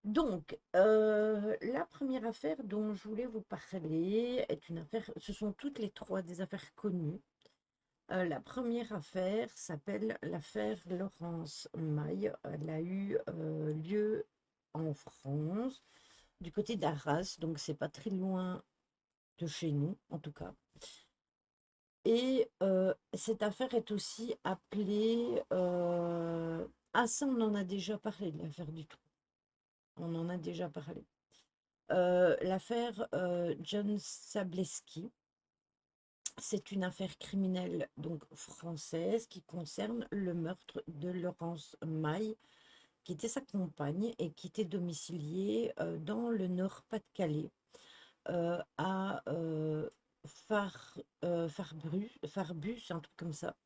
Donc, la première affaire dont je voulais vous parler est une affaire, ce sont toutes les trois des affaires connues. La première affaire s'appelle l'affaire Laurence Maille. Elle a eu lieu en France, du côté d'Arras, donc c'est pas très loin de chez nous, en tout cas. Et cette affaire est aussi appelée... Ah ça, on en a déjà parlé de l'affaire du trou. On en a déjà parlé. L'affaire John Sableski, c'est une affaire criminelle donc française qui concerne le meurtre de Laurence Maille, qui était sa compagne et qui était domiciliée dans le Nord-Pas-de-Calais, à Farbus, un truc comme ça.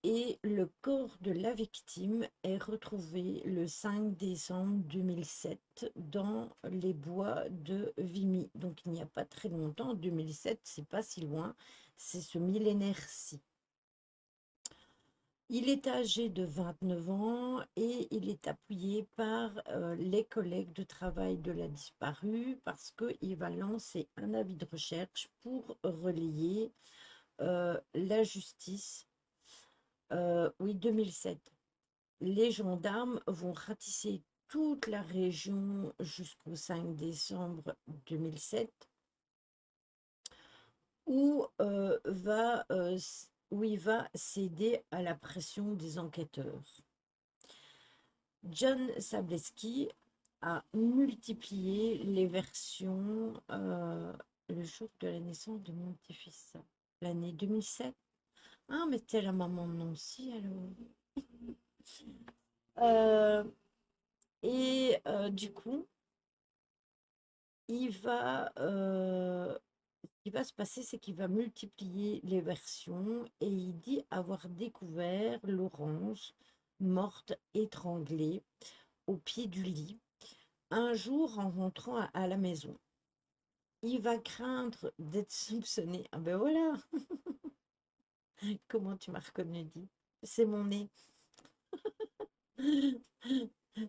Et le corps de la victime est retrouvé le 5 décembre 2007 dans les bois de Vimy. Donc il n'y a pas très longtemps, 2007, c'est pas si loin, c'est ce millénaire-ci. Il est âgé de 29 ans et il est appuyé par les collègues de travail de la disparue parce qu'il va lancer un avis de recherche pour relayer la justice. Oui, 2007. Les gendarmes vont ratisser toute la région jusqu'au 5 décembre 2007, où il va céder à la pression des enquêteurs. John Sableski a multiplié les versions le jour de la naissance de mon petit-fils, l'année 2007. Ah, mais t'es la maman de Nancy, alors. Euh, du coup, il va, ce qui va se passer, c'est qu'il va multiplier les versions et il dit avoir découvert Laurence morte étranglée au pied du lit un jour en rentrant à la maison. Il va craindre d'être soupçonné. Ah ben voilà, comment tu m'as reconnu, dit. C'est mon nez.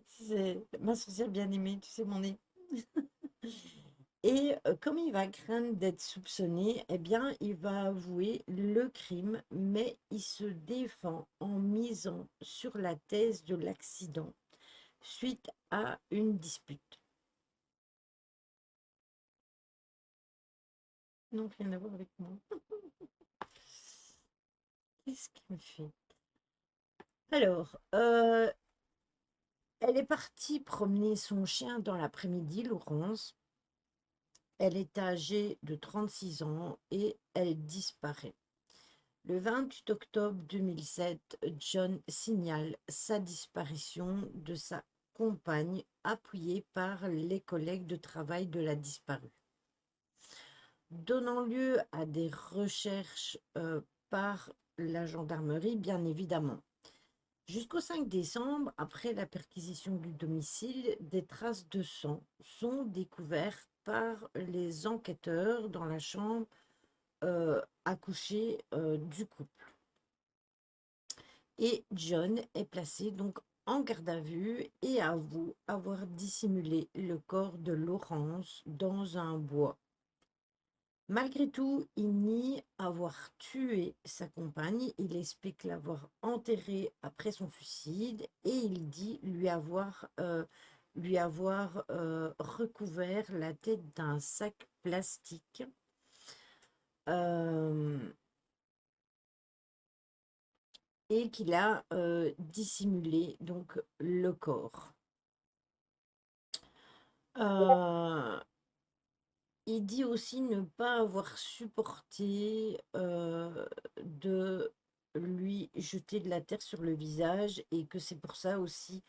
C'est ma sorcière bien-aimée, tu sais, mon nez. Et comme il va craindre d'être soupçonné, eh bien, il va avouer le crime, mais il se défend en misant sur la thèse de l'accident suite à une dispute. Non, rien à voir avec moi. Qu'est-ce qu'il me fait? Alors, elle est partie promener son chien dans l'après-midi, Laurence. Elle est âgée de 36 ans et elle disparaît. Le 28 octobre 2007, John signale sa disparition de sa compagne, appuyée par les collègues de travail de la disparue, donnant lieu à des recherches par la gendarmerie, bien évidemment. Jusqu'au 5 décembre, après la perquisition du domicile, des traces de sang sont découvertes par les enquêteurs dans la chambre à coucher du couple. Et John est placé donc en garde à vue et avoue avoir dissimulé le corps de Laurence dans un bois. Malgré tout, il nie avoir tué sa compagne, il explique l'avoir enterrée après son suicide et il dit lui avoir recouvert la tête d'un sac plastique. euh, et qu'il a dissimulé donc le corps. Euh, il dit aussi ne pas avoir supporté de lui jeter de la terre sur le visage et que c'est pour ça aussi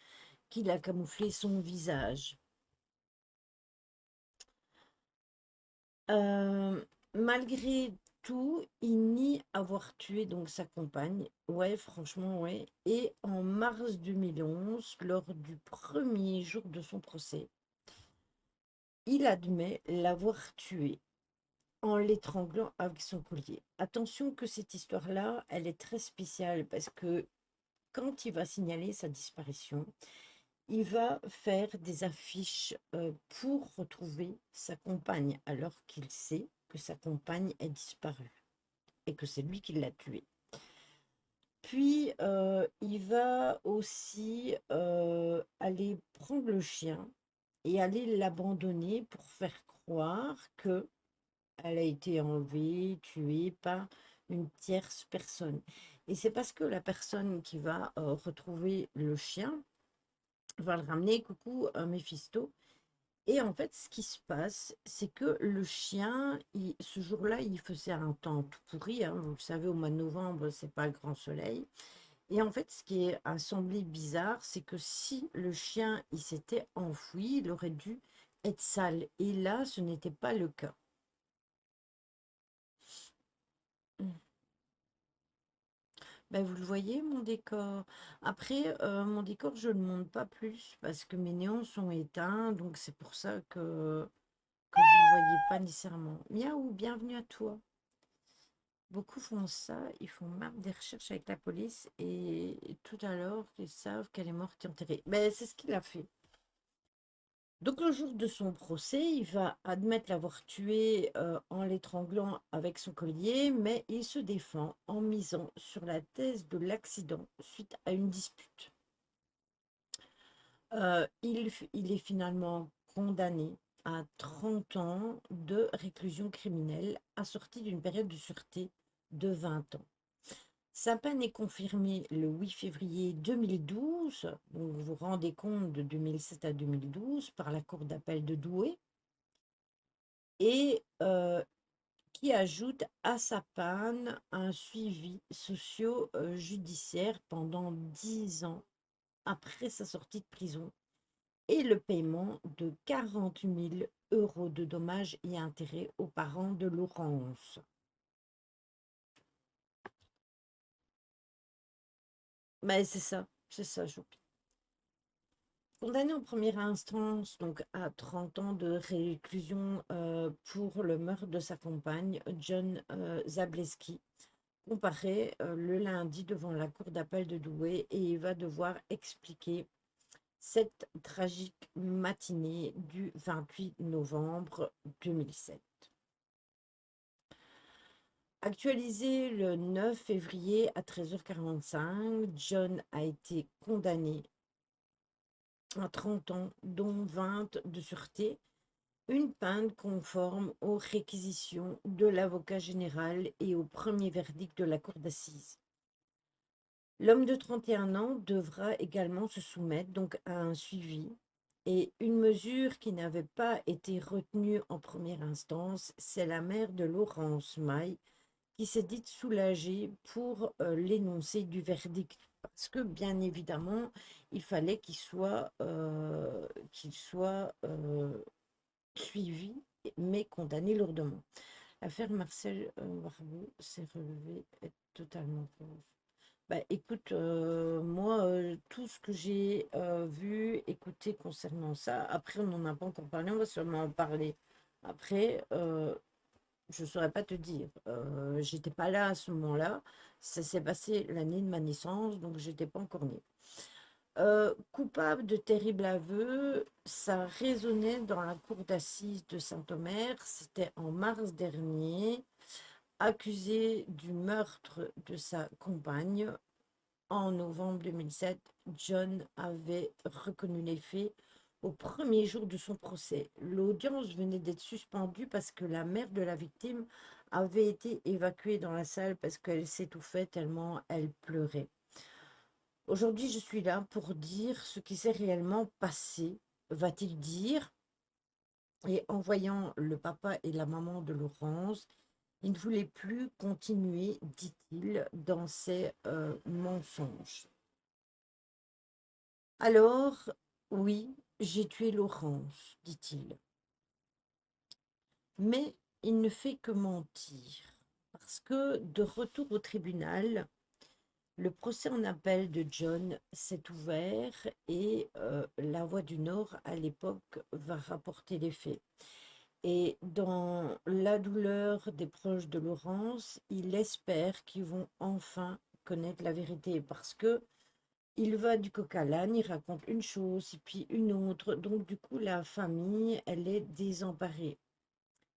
qu'il a camouflé son visage. Malgré tout, il nie avoir tué donc sa compagne. Ouais, franchement, ouais. Et en mars 2011, lors du premier jour de son procès, il admet l'avoir tuée en l'étranglant avec son collier. Attention que cette histoire-là, elle est très spéciale parce que quand il va signaler sa disparition, il va faire des affiches pour retrouver sa compagne, alors qu'il sait que sa compagne est disparue et que c'est lui qui l'a tuée. Puis, il va aussi aller prendre le chien et aller l'abandonner pour faire croire que elle a été enlevée, tuée par une tierce personne. Et c'est parce que la personne qui va retrouver le chien va le ramener, coucou, Méphisto. Et en fait, ce qui se passe, c'est que le chien, ce jour-là, il faisait un temps tout pourri, hein. Vous le savez, au mois de novembre, c'est pas le grand soleil. Et en fait, ce qui a semblé bizarre, c'est que si le chien, il s'était enfoui, il aurait dû être sale. Et là, ce n'était pas le cas. Ben, vous le voyez, mon décor. Après, mon décor, je ne le monte pas plus parce que mes néons sont éteints, donc c'est pour ça que vous ne le voyez pas nécessairement. Miaou, bienvenue à toi. Beaucoup font ça, ils font même des recherches avec la police et tout à l'heure, ils savent qu'elle est morte et enterrée. Ben, c'est ce qu'il a fait. Donc le jour de son procès, il va admettre l'avoir tué en l'étranglant avec son collier, mais il se défend en misant sur la thèse de l'accident suite à une dispute. Il est finalement condamné à 30 ans de réclusion criminelle, assortie d'une période de sûreté de 20 ans. Sa peine est confirmée le 8 février 2012, donc vous vous rendez compte, de 2007 à 2012, par la Cour d'appel de Douai, et qui ajoute à sa peine un suivi socio-judiciaire pendant 10 ans après sa sortie de prison et le paiement de 40 000 euros de dommages et intérêts aux parents de Laurence. Mais c'est ça, Choupi. Condamné en première instance donc à 30 ans de réclusion pour le meurtre de sa compagne, John Zableski comparaît le lundi devant la cour d'appel de Douai et il va devoir expliquer cette tragique matinée du 28 novembre 2007. Actualisé le 9 février à 13h45, John a été condamné à 30 ans, dont 20 de sûreté, une peine conforme aux réquisitions de l'avocat général et au premier verdict de la cour d'assises. L'homme de 31 ans devra également se soumettre donc à un suivi et une mesure qui n'avait pas été retenue en première instance, c'est la mère de Laurence Maille qui s'est dite soulagée pour l'énoncé du verdict parce que bien évidemment il fallait qu'il soit suivi mais condamné lourdement. L'affaire Marcel Warbeau s'est relevée est totalement fausse. Bah, écoute, moi, tout ce que j'ai vu, écouté concernant ça, après, on n'en a pas encore parlé, on va seulement en parler. Après, je ne saurais pas te dire. J'étais pas là à ce moment-là. Ça s'est passé l'année de ma naissance, donc j'étais pas encore née. Coupable de terribles aveux, ça résonnait dans la cour d'assises de Saint-Omer. C'était en mars dernier. Accusé du meurtre de sa compagne, en novembre 2007, John avait reconnu les faits au premier jour de son procès. L'audience venait d'être suspendue parce que la mère de la victime avait été évacuée dans la salle parce qu'elle s'étouffait tellement elle pleurait. Aujourd'hui, je suis là pour dire ce qui s'est réellement passé, va-t-il dire. Et en voyant le papa et la maman de Laurence, il ne voulait plus continuer, dit-il, dans ses mensonges. Alors, oui, j'ai tué Laurence, dit-il. Mais il ne fait que mentir, parce que de retour au tribunal, le procès en appel de John s'est ouvert et la Voix du Nord, à l'époque, va rapporter les faits. Et dans la douleur des proches de Laurence, il espère qu'ils vont enfin connaître la vérité, parce que Il va du coq à l'âne, il raconte une chose et puis une autre. Donc, du coup, la famille, elle est désemparée.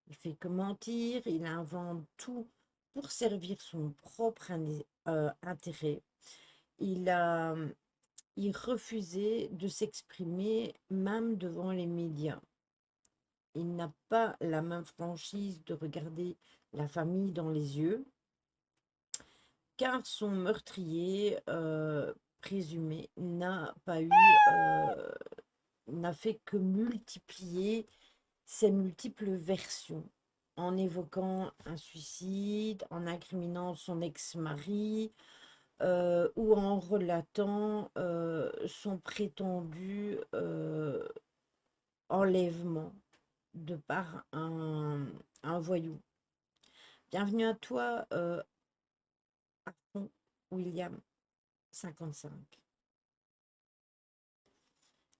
Il fait que mentir, il invente tout pour servir son propre intérêt. Il a, il refusait de s'exprimer même devant les médias. Il n'a pas la même franchise de regarder la famille dans les yeux, car son meurtrier présumé n'a fait que multiplier ses multiples versions, en évoquant un suicide, en incriminant son ex-mari, ou en relatant son prétendu enlèvement de par un voyou. Bienvenue à toi, William 55.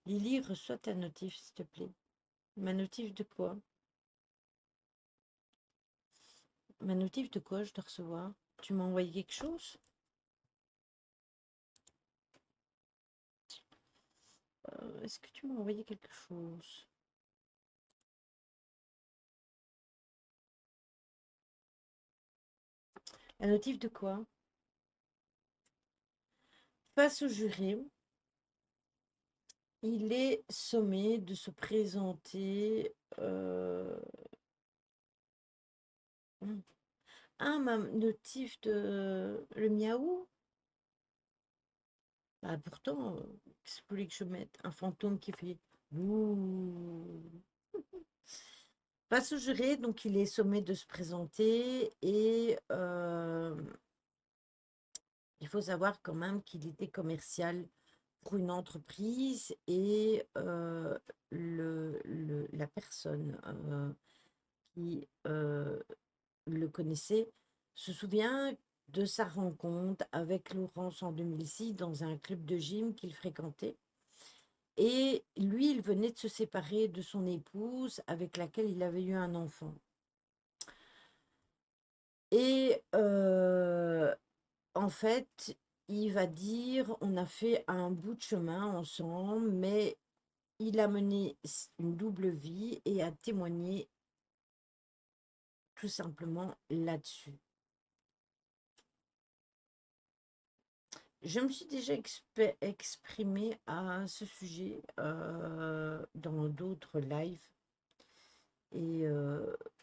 Lily, reçois ta notif, s'il te plaît. Ma notif de quoi? Ma notif de quoi je dois recevoir? Tu m'as envoyé quelque chose? Est-ce que tu m'as envoyé quelque chose? La notif de quoi? Face au jury, il est sommé de se présenter. Ah, ma notif de le miaou? Bah pourtant, qu'est-ce que vous voulez que je mette? Un fantôme qui fait bouh. Face au jury, donc il est sommé de se présenter et il faut savoir quand même qu'il était commercial pour une entreprise et la personne qui le connaissait se souvient de sa rencontre avec Laurence en 2006 dans un club de gym qu'il fréquentait. Et lui, il venait de se séparer de son épouse avec laquelle il avait eu un enfant. Et en fait, il va dire, on a fait un bout de chemin ensemble, mais il a mené une double vie et a témoigné tout simplement là-dessus. Je me suis déjà exprimée à ce sujet dans d'autres lives. Et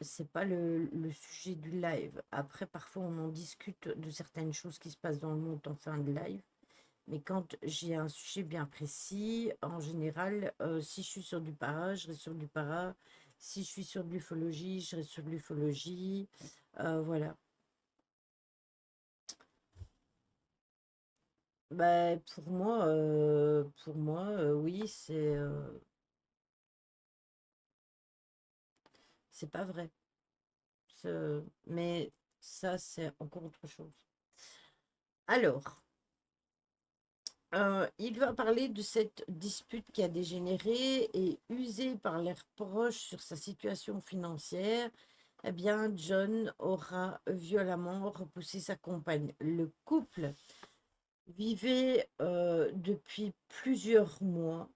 c'est pas le sujet du live. Après, parfois, on en discute de certaines choses qui se passent dans le monde en fin de live. Mais quand j'ai un sujet bien précis, en général, si je suis sur du para, je reste sur du para. Si je suis sur de l'ufologie, je reste sur de l'ufologie. Voilà. Bah, pour moi, oui, c'est pas vrai. Mais ça, c'est encore autre chose. Alors, il va parler de cette dispute qui a dégénéré et usé par les reproches sur sa situation financière. Eh bien, John aura violemment repoussé sa compagne. Le couple vivait depuis plusieurs mois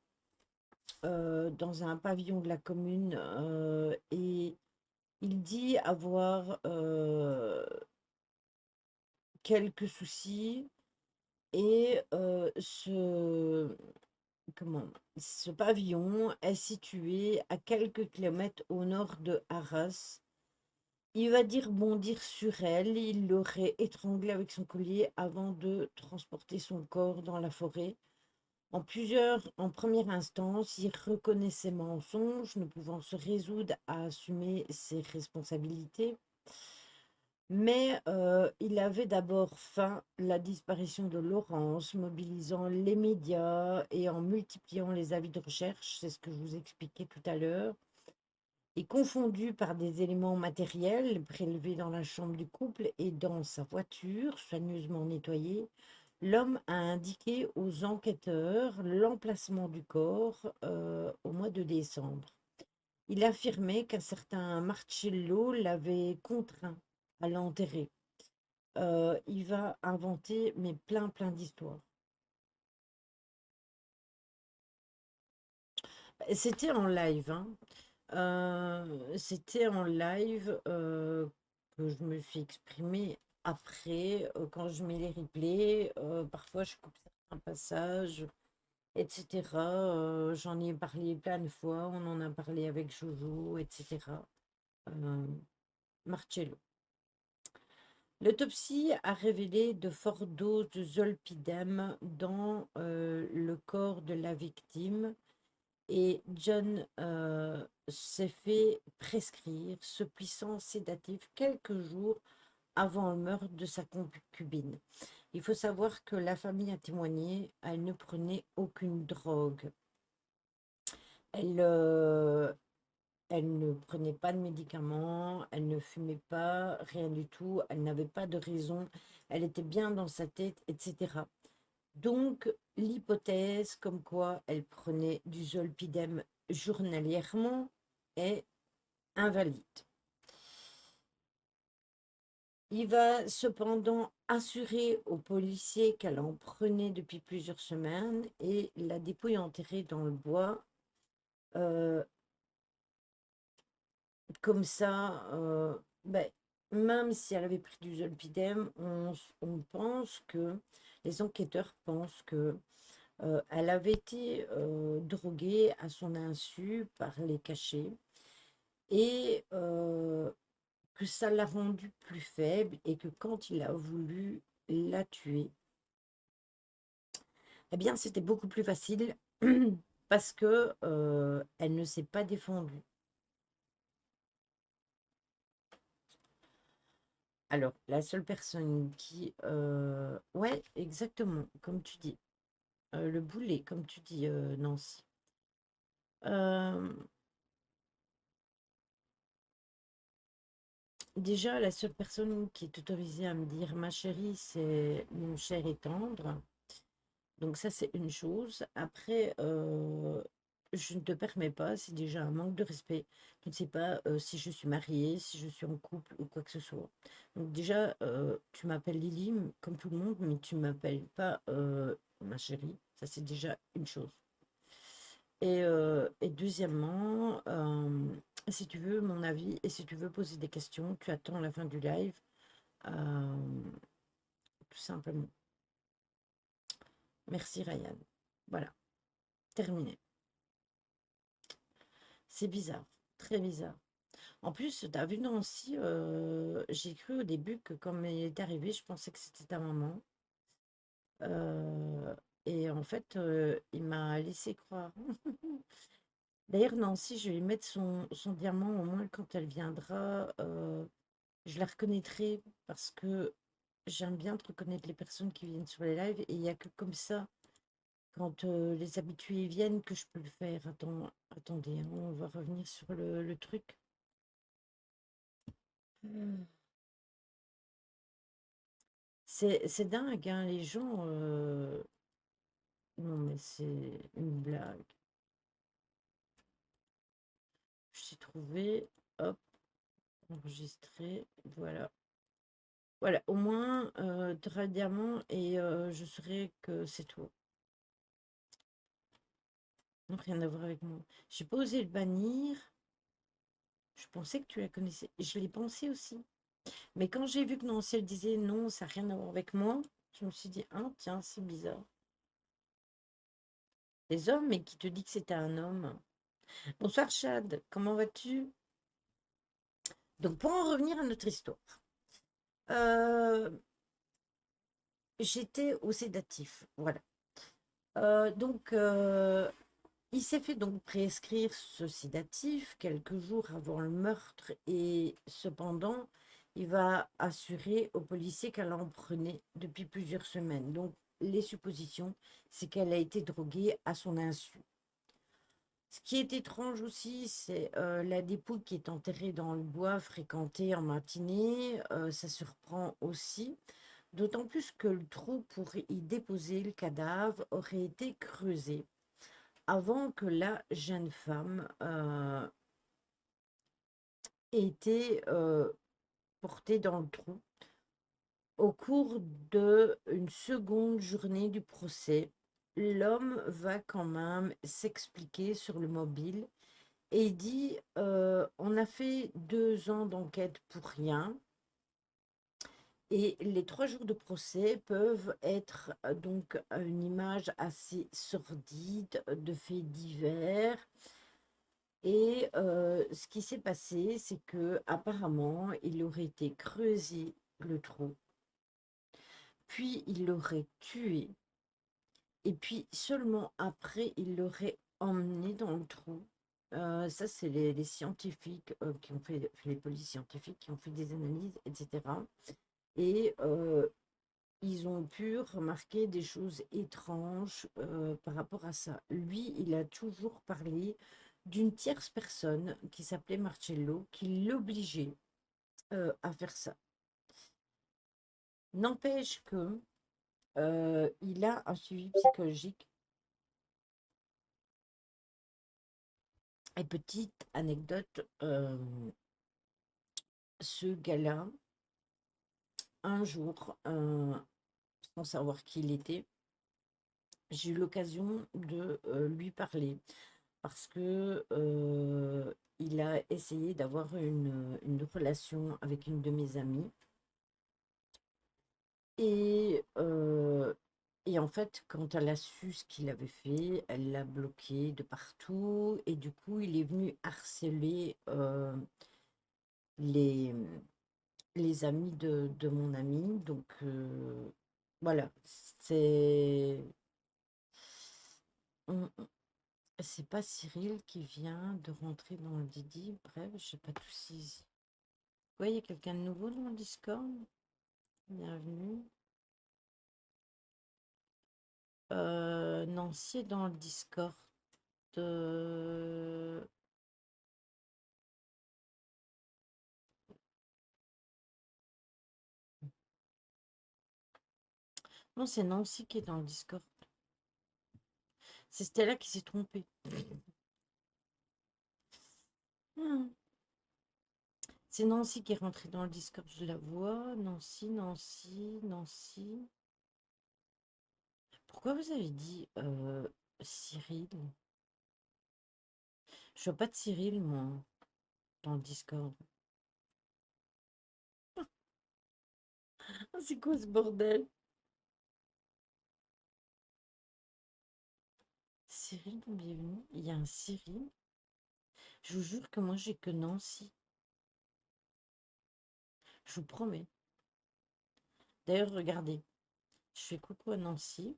dans un pavillon de la commune et il dit avoir quelques soucis et ce pavillon est situé à quelques kilomètres au nord de Arras. Il va dire bondir sur elle, il l'aurait étranglée avec son collier avant de transporter son corps dans la forêt. En première instance, il reconnaît ses mensonges, ne pouvant se résoudre à assumer ses responsabilités. Mais il avait d'abord feint la disparition de Laurence, mobilisant les médias et en multipliant les avis de recherche, c'est ce que je vous expliquais tout à l'heure, et confondu par des éléments matériels prélevés dans la chambre du couple et dans sa voiture, soigneusement nettoyée, l'homme a indiqué aux enquêteurs l'emplacement du corps au mois de décembre. Il affirmait qu'un certain Marcello l'avait contraint à l'enterrer. Il va inventer mais plein d'histoires. C'était en live, hein. C'était en live que je me suis exprimée après, quand je mets les replays, parfois je coupe certains passages, etc. J'en ai parlé plein de fois, on en a parlé avec Jojo, etc. Euh, Marcello. L'autopsie a révélé de fortes doses de zolpidem dans le corps de la victime et John s'est fait prescrire ce puissant sédatif quelques jours avant le meurtre de sa concubine. Il faut savoir que la famille a témoigné, elle ne prenait aucune drogue. Elle, elle ne prenait pas de médicaments, elle ne fumait pas, rien du tout, elle n'avait pas de raison, elle était bien dans sa tête, etc. Donc, l'hypothèse comme quoi elle prenait du zolpidem journalièrement est invalide. Il va cependant assurer aux policiers qu'elle en prenait depuis plusieurs semaines et la dépouille enterrée dans le bois. Euh, Comme ça, ben, même si elle avait pris du zolpidem, on pense que, les enquêteurs pensent que elle avait été droguée à son insu par les cachets et que ça l'a rendue plus faible et que quand il a voulu la tuer, eh bien c'était beaucoup plus facile parce que elle ne s'est pas défendue. Alors, la seule personne qui... ouais, exactement, comme tu dis. Le boulet, comme tu dis, Nancy. Euh, Déjà, la seule personne qui est autorisée à me dire ma chérie, c'est mon cher et tendre. Donc ça, c'est une chose. Après, je ne te permets pas, c'est déjà un manque de respect. Je ne sais pas si je suis mariée, si je suis en couple ou quoi que ce soit. Donc déjà, tu m'appelles Lily, comme tout le monde, mais tu ne m'appelles pas ma chérie. Ça, c'est déjà une chose. Et deuxièmement, si tu veux mon avis et si tu veux poser des questions, tu attends la fin du live, euh, tout simplement. Merci Ryan. Voilà, terminé. C'est bizarre, très bizarre. En plus, t'as vu Nancy, j'ai cru au début que comme il est arrivé, je pensais que c'était ta maman. Euh, et en fait, il m'a laissé croire. D'ailleurs, Nancy, je vais lui mettre son diamant, au moins quand elle viendra, je la reconnaîtrai parce que j'aime bien te reconnaître les personnes qui viennent sur les lives et il n'y a que comme ça, quand les habitués viennent, que je peux le faire. Attendez, hein, on va revenir sur le truc. Hmm. C'est dingue, hein, les gens. Non, mais c'est une blague. Je t'ai trouvé. Hop, enregistré. Voilà. Voilà, au moins, tu auras le diamant et je saurai que c'est toi. Non, rien à voir avec moi. J'ai pas osé le bannir. Je pensais que tu la connaissais. Je l'ai pensé aussi. Mais quand j'ai vu que Nancy elle disait non, ça n'a rien à voir avec moi, je me suis dit, ah tiens, c'est bizarre. Les hommes, mais qui te dit que c'était un homme. Bonsoir Chad, comment vas-tu? Donc pour en revenir à notre histoire, euh, j'étais au sédatif, voilà. Donc il s'est fait donc prescrire ce sédatif quelques jours avant le meurtre et cependant, il va assurer aux policiers qu'elle en prenait depuis plusieurs semaines. Donc, les suppositions, c'est qu'elle a été droguée à son insu. Ce qui est étrange aussi, c'est la dépouille qui est enterrée dans le bois fréquenté en matinée. Ça surprend aussi, d'autant plus que le trou pour y déposer le cadavre aurait été creusé avant que la jeune femme ait été portée dans le trou au cours d'une seconde journée du procès. l'homme va quand même s'expliquer sur le mobile et il dit, on a fait 2 ans d'enquête pour rien. Et les 3 jours de procès peuvent être donc une image assez sordide de faits divers. Et ce qui s'est passé, c'est que apparemment, il aurait été creusé le trou, puis il l'aurait tué, et puis seulement après, il l'aurait emmené dans le trou. Ça, c'est les scientifiques qui ont fait, les polices scientifiques qui ont fait des analyses, etc. Et ils ont pu remarquer des choses étranges par rapport à ça. Lui, il a toujours parlé d'une tierce personne qui s'appelait Marcello, qui l'obligeait à faire ça. N'empêche que il a un suivi psychologique. Et petite anecdote, ce gars-là, un jour, sans savoir qui il était, j'ai eu l'occasion de lui parler parce que il a essayé d'avoir une relation avec une de mes amies. Et, et en fait, quand elle a su ce qu'il avait fait, elle l'a bloqué de partout. Et du coup, il est venu harceler les, les amis de mon ami. Donc, voilà, c'est... C'est pas Cyril qui vient de rentrer dans le Didi. Bref, j'ai pas tout saisi. Ouais, il y a quelqu'un de nouveau dans le Discord. Bienvenue. Nancy est dans le Discord. euh, Non, c'est Nancy qui est dans le Discord. C'est Stella qui s'est trompée. Hmm. C'est Nancy qui est rentrée dans le Discord, je la vois. Nancy, Nancy, Nancy. Pourquoi vous avez dit Cyril? Je vois pas de Cyril, moi, dans le Discord. C'est quoi ce bordel? Cyril, bienvenue. Il y a un Cyril. Je vous jure que moi, j'ai que Nancy. Je vous promets. D'ailleurs, regardez. Je fais coucou à Nancy.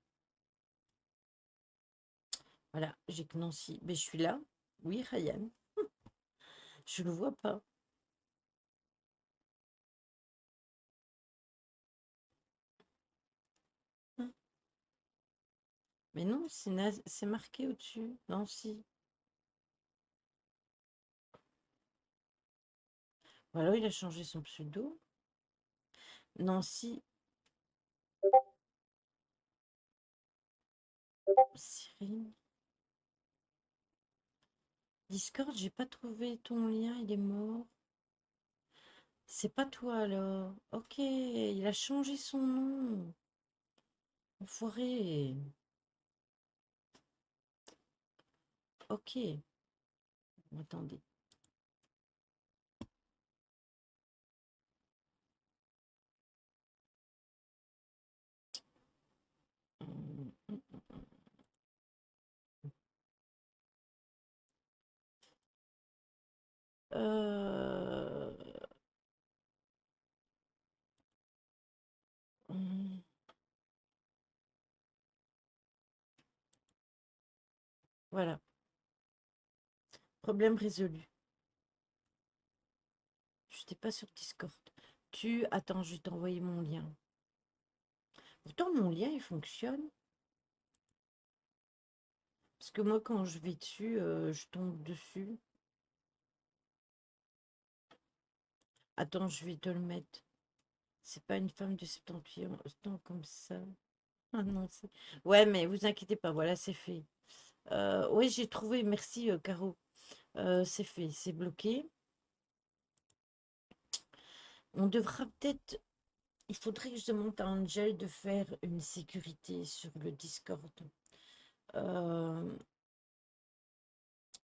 Voilà, j'ai que Nancy. Mais je suis là. Oui, Ryan. Je le vois pas. Hein. Mais non, c'est marqué au-dessus. Nancy. Voilà, il a changé son pseudo. Nancy. Cyril. Discord, j'ai pas trouvé ton lien, il est mort. C'est pas toi alors. Ok, il a changé son nom. Enfoiré. Ok. Attendez. Hum, hum, Euh, hum, Voilà. Problème résolu. Je n'étais pas sur Discord. Attends, je vais t'envoyer mon lien. Pourtant, mon lien, il fonctionne. Parce que moi, quand je vais dessus, je tombe dessus. Attends, je vais te le mettre. C'est pas une femme de 78 ans comme ça. Ah non, ouais, mais vous inquiétez pas, voilà, c'est fait. Oui, j'ai trouvé, merci Caro. C'est fait, c'est bloqué. On devra peut-être... Il faudrait que je demande à Angel de faire une sécurité sur le Discord. Euh,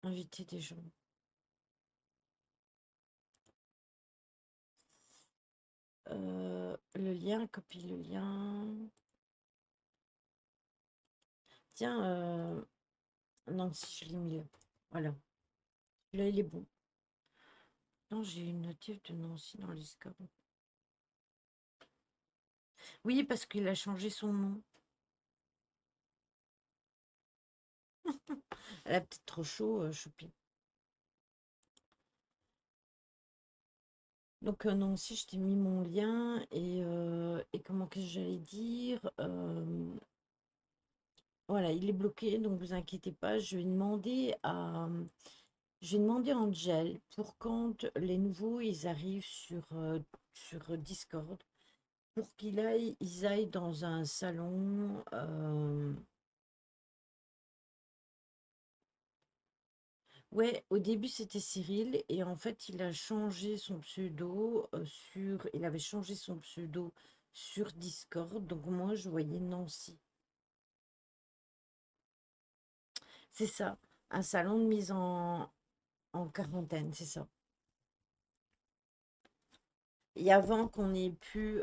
inviter des gens. Le lien, copie le lien. Tiens, non, si je l'ai mis là. Voilà. Là, il est bon. Non, j'ai une notif de Nancy dans les scores. Oui, parce qu'il a changé son nom. Elle a peut-être trop chaud, Choupi. Donc, Nancy, je t'ai mis mon lien et comment que j'allais dire voilà, il est bloqué, donc vous inquiétez pas. Je vais demander à Angel pour quand les nouveaux ils arrivent sur Discord pour ils aillent dans un salon. Ouais, au début c'était Cyril et en fait il a changé son pseudo il avait changé son pseudo sur Discord, donc moi je voyais Nancy. C'est ça, un salon de mise en quarantaine, c'est ça. Et avant qu'on ait pu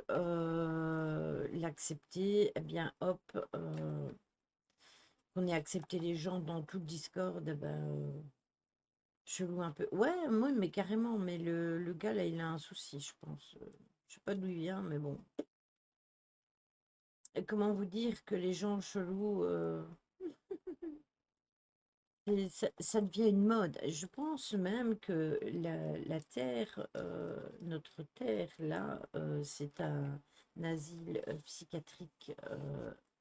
l'accepter, eh bien hop, qu'on ait accepté les gens dans tout le Discord, eh ben, chelou un peu. Ouais, moi, mais carrément, mais le gars là, il a un souci, je pense. Je sais pas d'où il vient, mais bon. Et comment vous dire que les gens chelous, ça devient une mode. Je pense même que la Terre, notre Terre, là, c'est un asile psychiatrique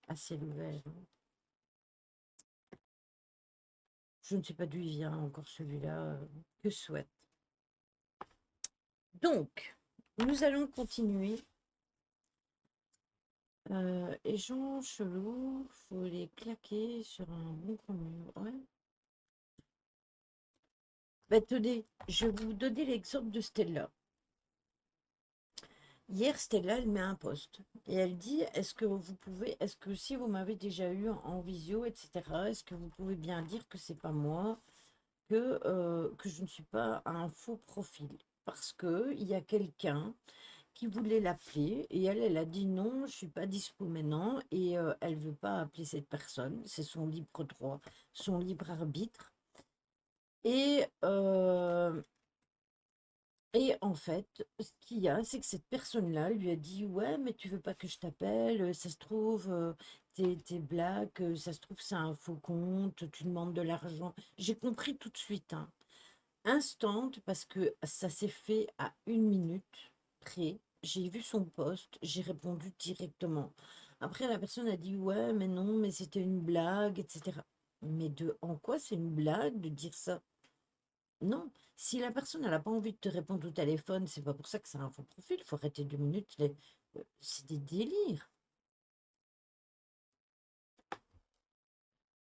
à ciel ouvert, hein. Je ne sais pas d'où il vient encore celui-là. Que souhaite. Donc, nous allons continuer. Et gens chelous, faut les claquer sur un bon grand mur. Ouais. Bah, tenez, je vais vous donner l'exemple de Stella. Hier, Stella, elle met un post et elle dit, est-ce que si vous m'avez déjà eu en visio, etc., est-ce que vous pouvez bien dire que c'est pas moi, que je ne suis pas un faux profil? Parce que il y a quelqu'un qui voulait l'appeler et elle a dit non, je suis pas dispo maintenant et elle veut pas appeler cette personne, c'est son libre droit, son libre arbitre. Et, et en fait, ce qu'il y a, c'est que cette personne-là lui a dit ouais, mais tu veux pas que je t'appelle, ça se trouve, tes blagues, ça se trouve, c'est un faux compte, tu demandes de l'argent. J'ai compris tout de suite, hein. Instant, parce que ça s'est fait à 1 minute près. J'ai vu son post, j'ai répondu directement. Après, la personne a dit ouais, mais non, mais c'était une blague, etc. Mais en quoi c'est une blague de dire ça? Non. Si la personne n'a pas envie de te répondre au téléphone, c'est pas pour ça que c'est un faux profil. Il faut arrêter 2 minutes. C'est des délires.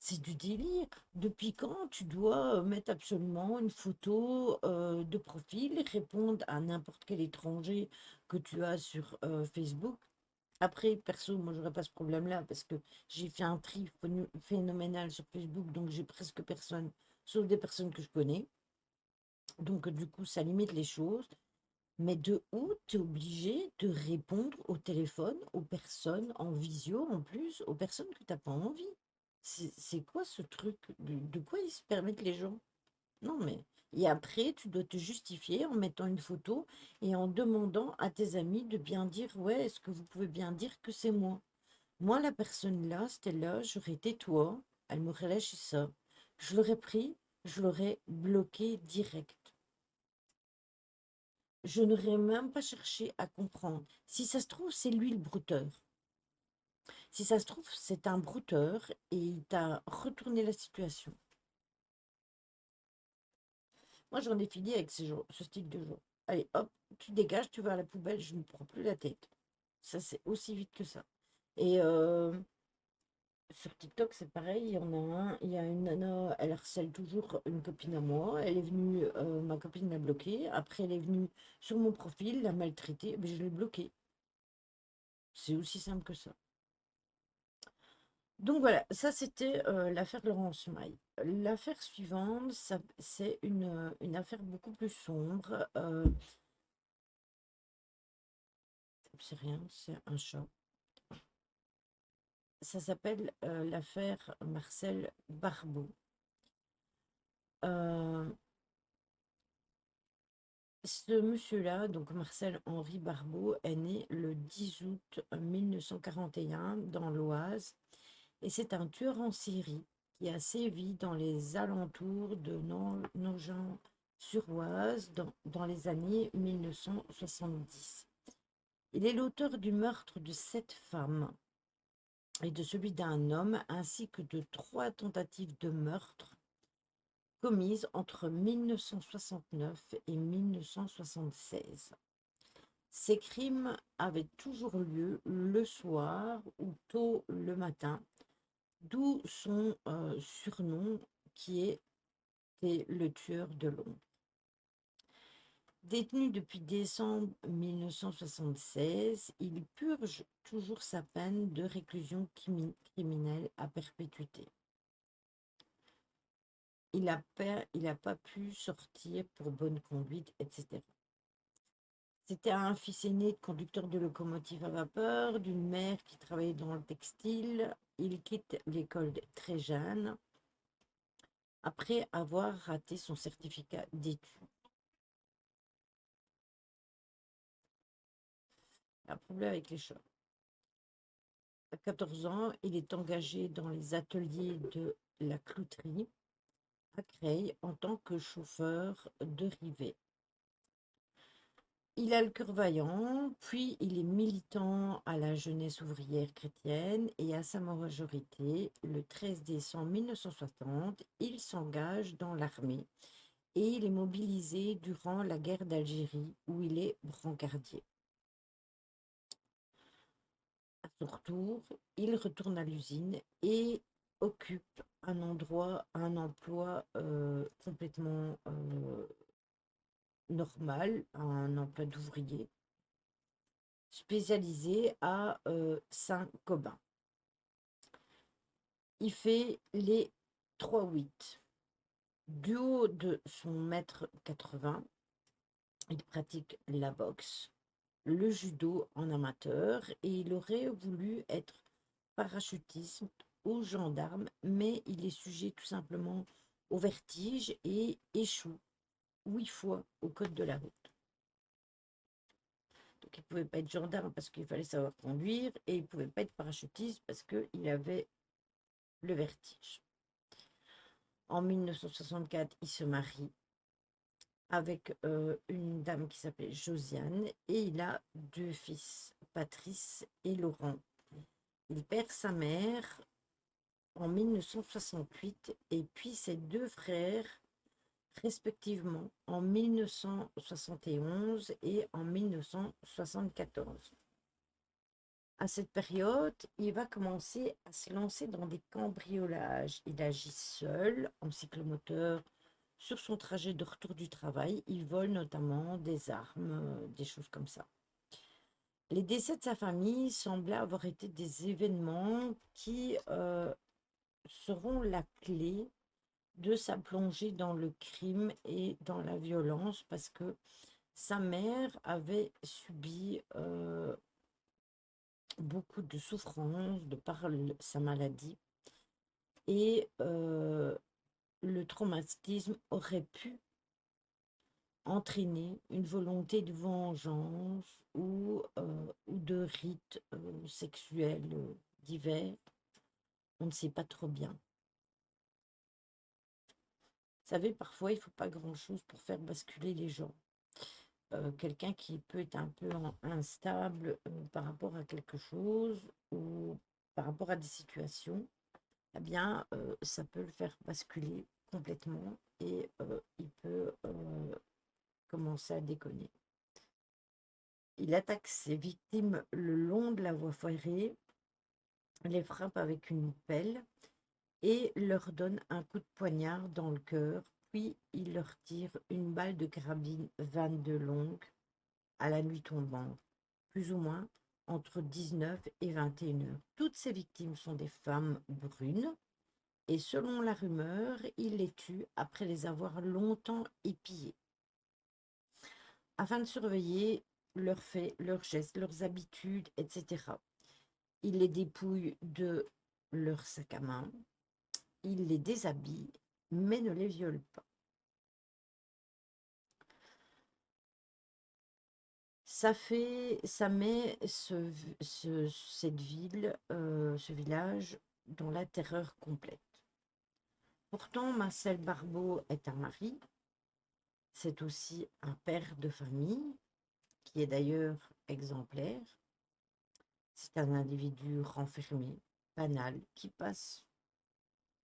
C'est du délire. Depuis quand tu dois mettre absolument une photo de profil, répondre à n'importe quel étranger que tu as sur Facebook? Après, perso, moi, j'aurais pas ce problème-là parce que j'ai fait un tri phénoménal sur Facebook, donc j'ai presque personne, sauf des personnes que je connais. Donc, du coup, ça limite les choses. Mais de où tu es obligé de répondre au téléphone aux personnes en visio en plus, aux personnes que tu n'as pas envie? C'est quoi ce truc? De quoi ils se permettent les gens? Non, mais. Et après, tu dois te justifier en mettant une photo et en demandant à tes amis de bien dire, ouais, est-ce que vous pouvez bien dire que c'est moi? Moi, la personne là, c'était là, j'aurais été toi, elle m'aurait lâché ça. Je l'aurais pris, je l'aurais bloqué direct. Je n'aurais même pas cherché à comprendre. Si ça se trouve, c'est lui le brouteur. Si ça se trouve, c'est un brouteur et il t'a retourné la situation. Moi, j'en ai fini avec ce style de jeu. Allez, hop, tu dégages, tu vas à la poubelle, je ne prends plus la tête. Ça, c'est aussi vite que ça. Et sur TikTok, c'est pareil, il y en a un, il y a une nana, elle harcèle toujours une copine à moi. Elle est venue, ma copine l'a bloquée. Après, elle est venue sur mon profil, l'a maltraitée, mais je l'ai bloquée. C'est aussi simple que ça. Donc voilà, ça c'était l'affaire Laurence Maille. L'affaire suivante, c'est une affaire beaucoup plus sombre. C'est rien, c'est un chat. Ça s'appelle l'affaire Marcel Barbeau. Euh, Ce monsieur-là, donc Marcel-Henri Barbeau, est né le 10 août 1941 dans l'Oise et c'est un tueur en série qui a sévi dans les alentours de Nogent-sur-Oise dans les années 1970. Il est l'auteur du meurtre de 7 femmes et de celui d'un homme ainsi que de 3 tentatives de meurtre commises entre 1969 et 1976. Ces crimes avaient toujours lieu le soir ou tôt le matin, d'où son surnom qui était le tueur de l'ombre. Détenu depuis décembre 1976, il purge toujours sa peine de réclusion criminelle à perpétuité. Il n'a pas pu sortir pour bonne conduite, etc. C'était un fils aîné de conducteur de locomotive à vapeur, d'une mère qui travaillait dans le textile. Il quitte l'école très jeune, après avoir raté son certificat d'études. Un problème avec les chats. À 14 ans, il est engagé dans les ateliers de la clouterie à Creil en tant que chauffeur de rivet. Il a le cœur vaillant, puis il est militant à la jeunesse ouvrière chrétienne et à sa majorité, le 13 décembre 1960, il s'engage dans l'armée et il est mobilisé durant la guerre d'Algérie où il est brancardier. À son retour, il retourne à l'usine et occupe un emploi complètement normal, un emploi d'ouvrier spécialisé à Saint-Gobain. Il fait les 3-8. Du haut de son mètre 80, il pratique la boxe, le judo en amateur et il aurait voulu être parachutiste ou gendarme, mais il est sujet tout simplement au vertige et échoue 8 fois au code de la route. Donc il ne pouvait pas être gendarme parce qu'il fallait savoir conduire et il ne pouvait pas être parachutiste parce qu'il avait le vertige. En 1964, il se marie avec une dame qui s'appelait Josiane et il a 2 fils, Patrice et Laurent. Il perd sa mère en 1968 et puis ses 2 frères respectivement en 1971 et en 1974. À cette période, il va commencer à se lancer dans des cambriolages. Il agit seul, en cyclomoteur, sur son trajet de retour du travail. Il vole notamment des armes, des choses comme ça. Les décès de sa famille semblaient avoir été des événements qui seront la clé de sa plongée dans le crime et dans la violence parce que sa mère avait subi beaucoup de souffrances de par sa maladie et le traumatisme aurait pu entraîner une volonté de vengeance ou de rites sexuels divers. On ne sait pas trop bien. Vous savez, parfois, il ne faut pas grand-chose pour faire basculer les gens. Quelqu'un qui peut être un peu instable par rapport à quelque chose ou par rapport à des situations, eh bien, ça peut le faire basculer complètement et il peut commencer à déconner. Il attaque ses victimes le long de la voie ferrée, les frappe avec une pelle et leur donne un coup de poignard dans le cœur, puis il leur tire une balle de carabine 22 longue à la nuit tombante, plus ou moins entre 19 et 21 heures. Toutes ces victimes sont des femmes brunes et selon la rumeur, il les tue après les avoir longtemps épiées. Afin de surveiller leurs faits, leurs gestes, leurs habitudes, etc. Il les dépouille de leur sac à main, il les déshabille, mais ne les viole pas. Ça met cette ville, ce village, dans la terreur complète. Pourtant, Marcel Barbeau est un mari, c'est aussi un père de famille, qui est d'ailleurs exemplaire. C'est un individu renfermé, banal, qui passe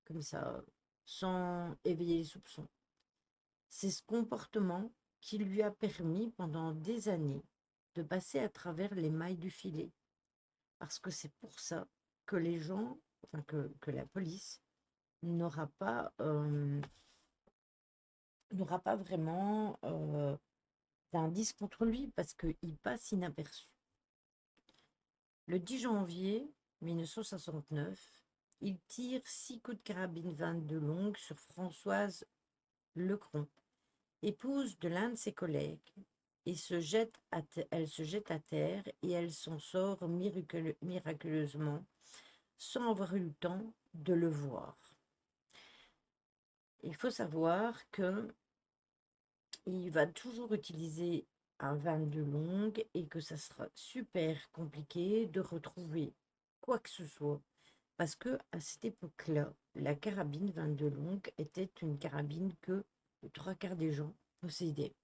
comme ça, sans éveiller les soupçons. C'est ce comportement qui lui a permis pendant des années de passer à travers les mailles du filet. Parce que c'est pour ça que les gens, enfin que la police n'aura pas, vraiment d'indice contre lui parce qu'il passe inaperçu. Le 10 janvier 1969, il tire 6 coups de carabine 22 longue sur Françoise Lecron, épouse de l'un de ses collègues, et elle se jette à terre et elle s'en sort miraculeusement sans avoir eu le temps de le voir. Il faut savoir que il va toujours utiliser un 22 longue et que ça sera super compliqué de retrouver quoi que ce soit. Parce que à cette époque-là, la carabine 22 longue était une carabine que le trois quarts des gens possédaient.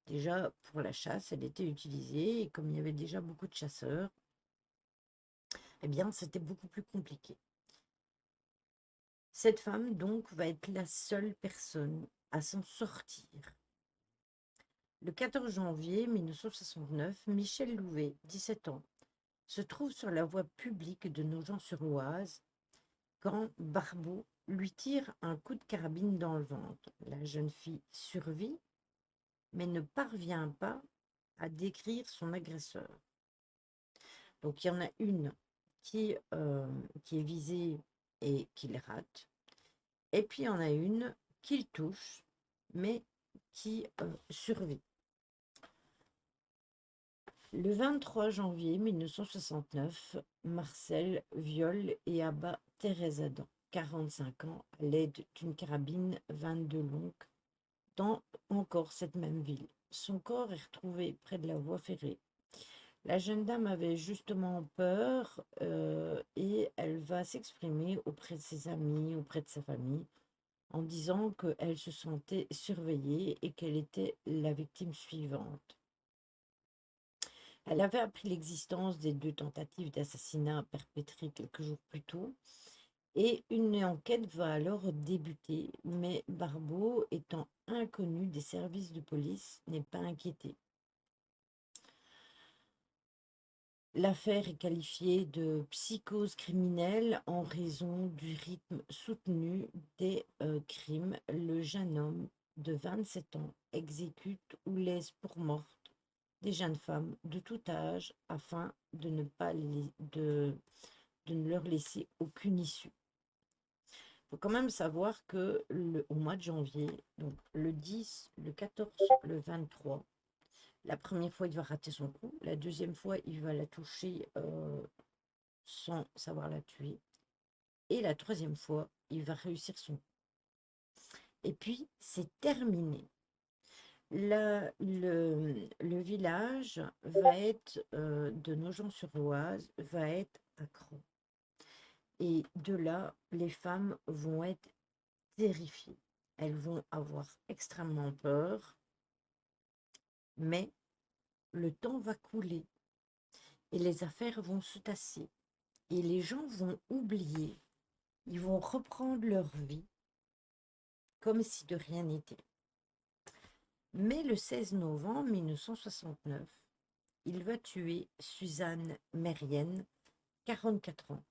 Déjà, pour la chasse, elle était utilisée et comme il y avait déjà beaucoup de chasseurs, eh bien, c'était beaucoup plus compliqué. Cette femme, donc, va être la seule personne à s'en sortir. Le 14 janvier 1969, Michel Louvet, 17 ans, se trouve sur la voie publique de Nogent-sur-Oise quand Barbeau lui tire un coup de carabine dans le ventre. La jeune fille survit, mais ne parvient pas à décrire son agresseur. Donc il y en a une qui est visée et qu'il rate, et puis il y en a une qu'il touche, mais qui survit. Le 23 janvier 1969, Marcel viole et abat Thérèse Adam, 45 ans, à l'aide d'une carabine 22 longue, dans encore cette même ville. Son corps est retrouvé près de la voie ferrée. La jeune dame avait justement peur et elle va s'exprimer auprès de ses amis, auprès de sa famille, en disant qu'elle se sentait surveillée et qu'elle était la victime suivante. Elle avait appris l'existence des 2 tentatives d'assassinat perpétrées quelques jours plus tôt et une enquête va alors débuter, mais Barbeau, étant inconnu des services de police, n'est pas inquiété. L'affaire est qualifiée de psychose criminelle en raison du rythme soutenu des crimes. Le jeune homme de 27 ans exécute ou laisse pour morte des jeunes femmes de tout âge afin de ne leur laisser aucune issue. Il faut quand même savoir que au mois de janvier, donc le 10, le 14, le 23, la première fois, il va rater son coup. La deuxième fois, il va la toucher sans savoir la tuer. Et la troisième fois, il va réussir son coup. Et puis, c'est terminé. Le village va être de Nogent-sur-Oise, va être à cran. Et de là, les femmes vont être terrifiées. Elles vont avoir extrêmement peur, mais le temps va couler et les affaires vont se tasser et les gens vont oublier. Ils vont reprendre leur vie comme si de rien n'était. Mais le 16 novembre 1969, il va tuer Suzanne Mérienne, 44 ans,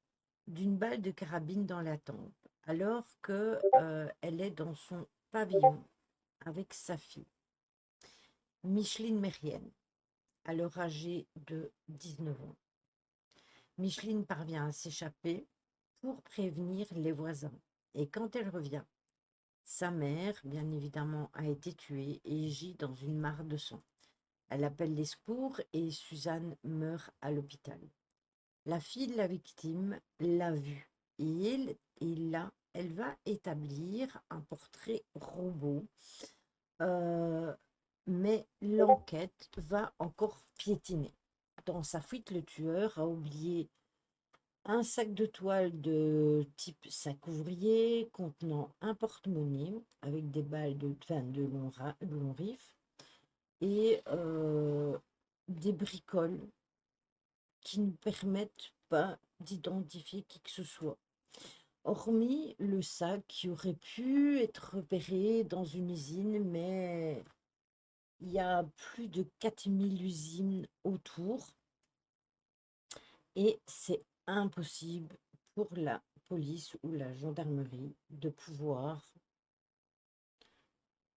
d'une balle de carabine dans la tempe, alors qu'elle est dans son pavillon avec sa fille, Micheline Mérienne, alors âgée de 19 ans. Micheline parvient à s'échapper pour prévenir les voisins. Et quand elle revient, sa mère, bien évidemment, a été tuée et gît dans une mare de sang. Elle appelle les secours et Suzanne meurt à l'hôpital. La fille de la victime l'a vue et là, elle va établir un portrait robot, euh, mais l'enquête va encore piétiner. Dans sa fuite, le tueur a oublié un sac de toile de type sac ouvrier contenant un porte-monnaie avec des balles de long rifle et des bricoles qui ne permettent pas d'identifier qui que ce soit. Hormis le sac qui aurait pu être repéré dans une usine, mais il y a plus de 4000 usines autour et c'est impossible pour la police ou la gendarmerie de pouvoir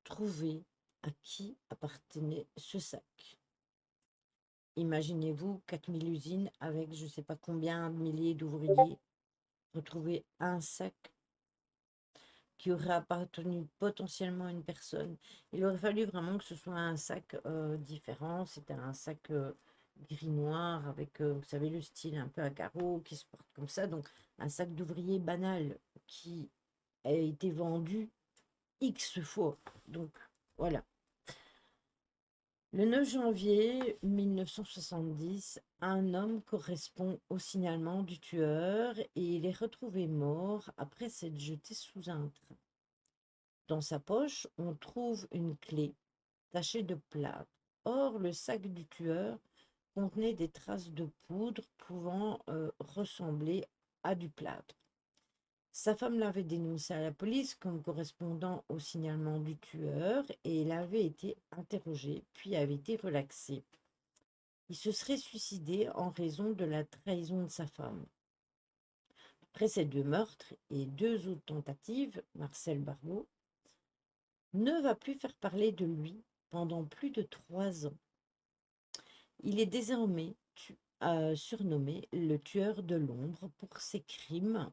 trouver à qui appartenait ce sac. Imaginez-vous 4000 usines avec je ne sais pas combien de milliers d'ouvriers, retrouver un sac qui aurait appartenu potentiellement à une personne. Il aurait fallu vraiment que ce soit un sac différent. C'était un sac gris-noir avec, vous savez, le style un peu à carreaux qui se porte comme ça. Donc, un sac d'ouvrier banal qui a été vendu X fois. Donc, voilà. Le 9 janvier 1970, un homme correspond au signalement du tueur et il est retrouvé mort après s'être jeté sous un train. Dans sa poche, on trouve une clé tachée de plâtre. Or, le sac du tueur contenait des traces de poudre pouvant ressembler à du plâtre. Sa femme l'avait dénoncé à la police comme correspondant au signalement du tueur et il avait été interrogé, puis avait été relaxé. Il se serait suicidé en raison de la trahison de sa femme. Après ces 2 meurtres et 2 autres tentatives, Marcel Barbeau ne va plus faire parler de lui pendant plus de 3 ans. Il est désormais surnommé le tueur de l'ombre pour ses crimes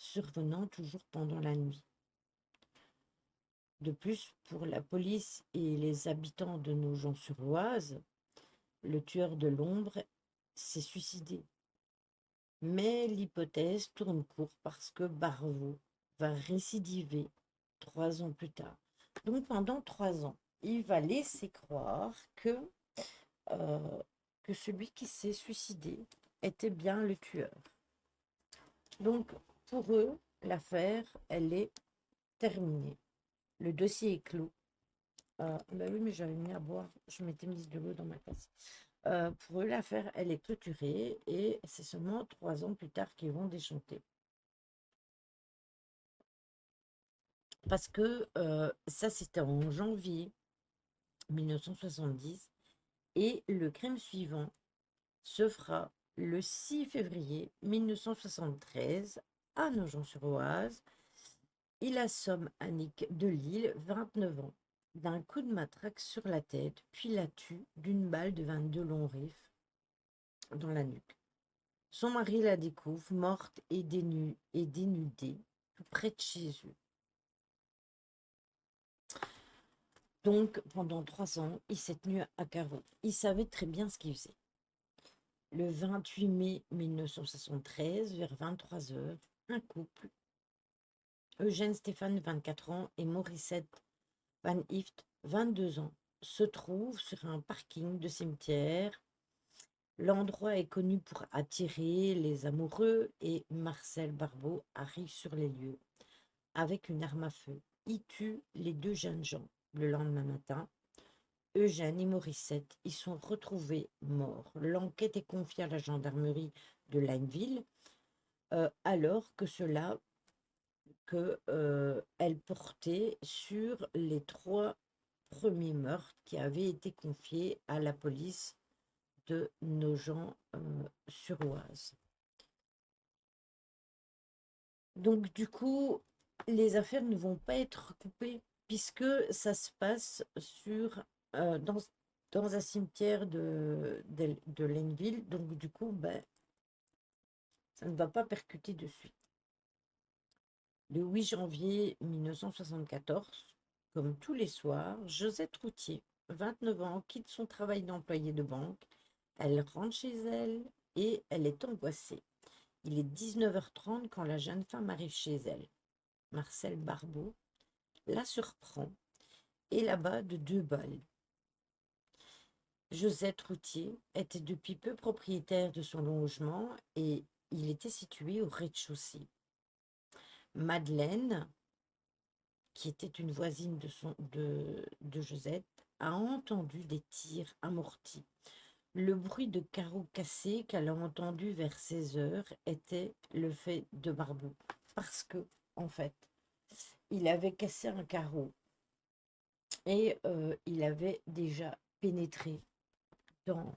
survenant toujours pendant la nuit. De plus, pour la police et les habitants de Nogent-sur-Oise, le tueur de l'ombre s'est suicidé. Mais l'hypothèse tourne court parce que Barbeau va récidiver 3 ans plus tard. Donc pendant 3 ans, il va laisser croire euh, que celui qui s'est suicidé était bien le tueur. Donc pour eux, l'affaire, elle est terminée. Le dossier est clos. Bah oui, mais j'avais mis à boire, je m'étais mise de l'eau dans ma tasse. Pour eux, l'affaire, elle est clôturée et c'est seulement 3 ans plus tard qu'ils vont déchanter. Parce que ça, c'était en janvier 1970 et le crime suivant se fera le 6 février 1973 à Nogent-sur-Oise. Il assomme Annick Delisle, 29 ans, d'un coup de matraque sur la tête, puis la tue d'une balle de 22 longs rifles dans la nuque. Son mari la découvre morte et dénudée tout près de chez eux. Donc, pendant 3 ans, il s'est tenu à carreau. Il savait très bien ce qu'il faisait. Le 28 mai 1973, vers 23 h, un couple, Eugène Stéphane, 24 ans, et Morissette Van Ift, 22 ans, se trouvent sur un parking de cimetière. L'endroit est connu pour attirer les amoureux et Marcel Barbeau arrive sur les lieux avec une arme à feu. Il tue les 2 jeunes gens. Le lendemain matin, Eugène et Morissette y sont retrouvés morts. L'enquête est confiée à la gendarmerie de Lineville, alors elle portait sur les 3 premiers meurtres qui avaient été confiés à la police de Nogent-sur-Oise. Donc du coup, les affaires ne vont pas être recoupées puisque ça se passe dans un cimetière de Laineville. Donc du coup, Ça ne va pas percuter de suite. Le 8 janvier 1974, comme tous les soirs, Josette Routier, 29 ans, quitte son travail d'employée de banque. Elle rentre chez elle et elle est angoissée. Il est 19h30 quand la jeune femme arrive chez elle. Marcel Barbeau la surprend et l'abat de 2 balles. Josette Routier était depuis peu propriétaire de son logement et il était situé au rez-de-chaussée. Madeleine, qui était une voisine de Josette, a entendu des tirs amortis. Le bruit de carreaux cassés qu'elle a entendu vers 16 heures était le fait de Barbeau. Parce que, en fait, il avait cassé un carreau et il avait déjà pénétré dans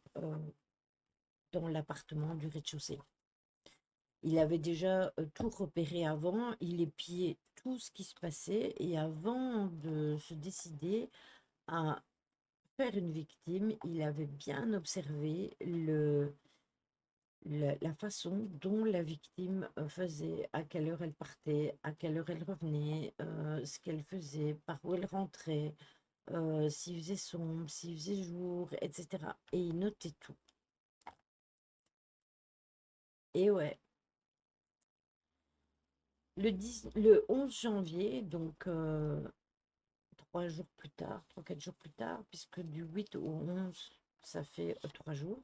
l'appartement du rez-de-chaussée. Il avait déjà tout repéré avant, il épiait tout ce qui se passait et avant de se décider à faire une victime, il avait bien observé la façon dont la victime faisait, à quelle heure elle partait, à quelle heure elle revenait, ce qu'elle faisait, par où elle rentrait, s'il faisait sombre, s'il faisait jour, etc. Et il notait tout. Et ouais, le 11 janvier, donc 3 jours plus tard, 3-4 jours plus tard, puisque du 8 au 11, ça fait 3 jours,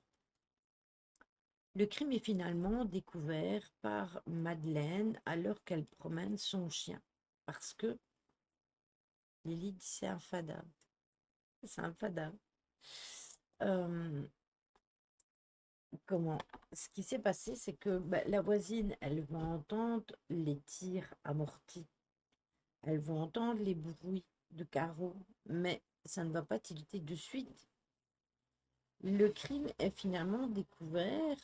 le crime est finalement découvert par Madeleine alors qu'elle promène son chien. Parce que Lily dit c'est un fada. C'est un fada. Euh, comment? Ce qui s'est passé, c'est que la voisine, elle va entendre les tirs amortis. Elle va entendre les bruits de carreaux, mais ça ne va pas tilter de suite. Le crime est finalement découvert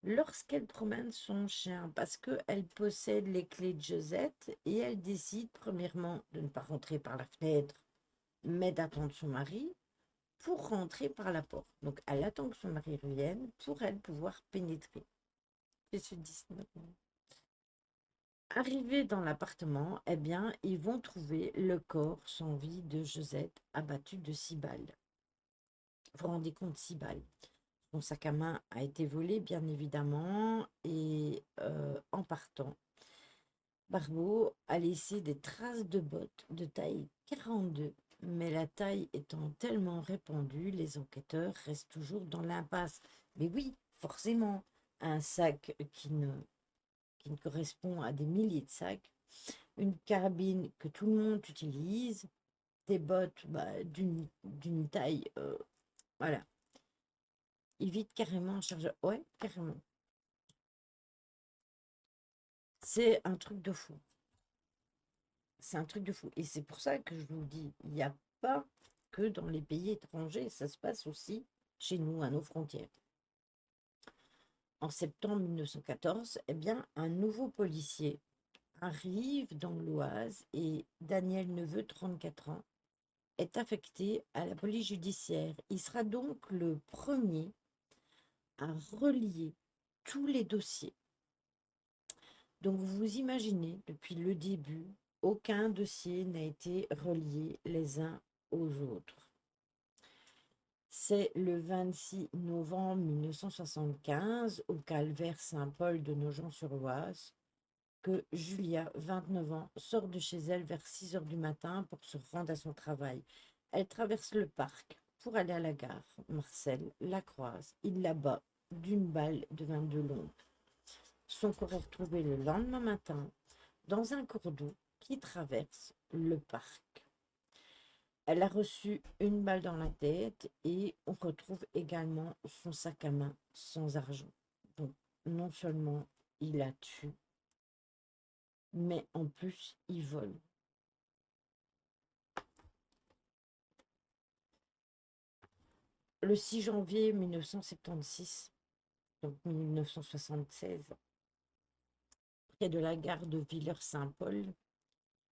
lorsqu'elle promène son chien, parce qu'elle possède les clés de Josette et elle décide premièrement de ne pas rentrer par la fenêtre, mais d'attendre son mari pour rentrer par la porte. Donc elle attend que son mari revienne pour elle pouvoir pénétrer. Ils se disent maintenant. Arrivés dans l'appartement, eh bien, ils vont trouver le corps sans vie de Josette abattu de 6 balles. Vous vous rendez compte, 6 balles. Son sac à main a été volé, bien évidemment, et en partant, Barbeau a laissé des traces de bottes de taille 42, mais la taille étant tellement répandue, les enquêteurs restent toujours dans l'impasse. Mais oui, forcément, un sac qui ne correspond à des milliers de sacs, une carabine que tout le monde utilise, des bottes d'une taille, voilà. Il vide carrément un chargeur. Ouais, carrément. C'est un truc de fou. C'est un truc de fou. Et c'est pour ça que je vous dis, il n'y a pas que dans les pays étrangers, ça se passe aussi chez nous, à nos frontières. En septembre 1914, eh bien, un nouveau policier arrive dans l'Oise et Daniel Neveu, 34 ans, est affecté à la police judiciaire. Il sera donc le premier à relier tous les dossiers. Donc vous imaginez, depuis le début, aucun dossier n'a été relié les uns aux autres. C'est le 26 novembre 1975, au calvaire Saint-Paul de Nogent-sur-Oise, que Julia, 29 ans, sort de chez elle vers 6 heures du matin pour se rendre à son travail. Elle traverse le parc pour aller à la gare. Marcel la croise. Il la bat d'1 balle de 22 longues. Son corps est retrouvé le lendemain matin dans un cours d'eau qui traverse le parc. Elle a reçu 1 balle dans la tête et on retrouve également son sac à main sans argent. Donc non seulement il la tue, mais en plus il vole. Le 6 janvier 1976, donc 1976, près de la gare de Villers-Saint-Paul,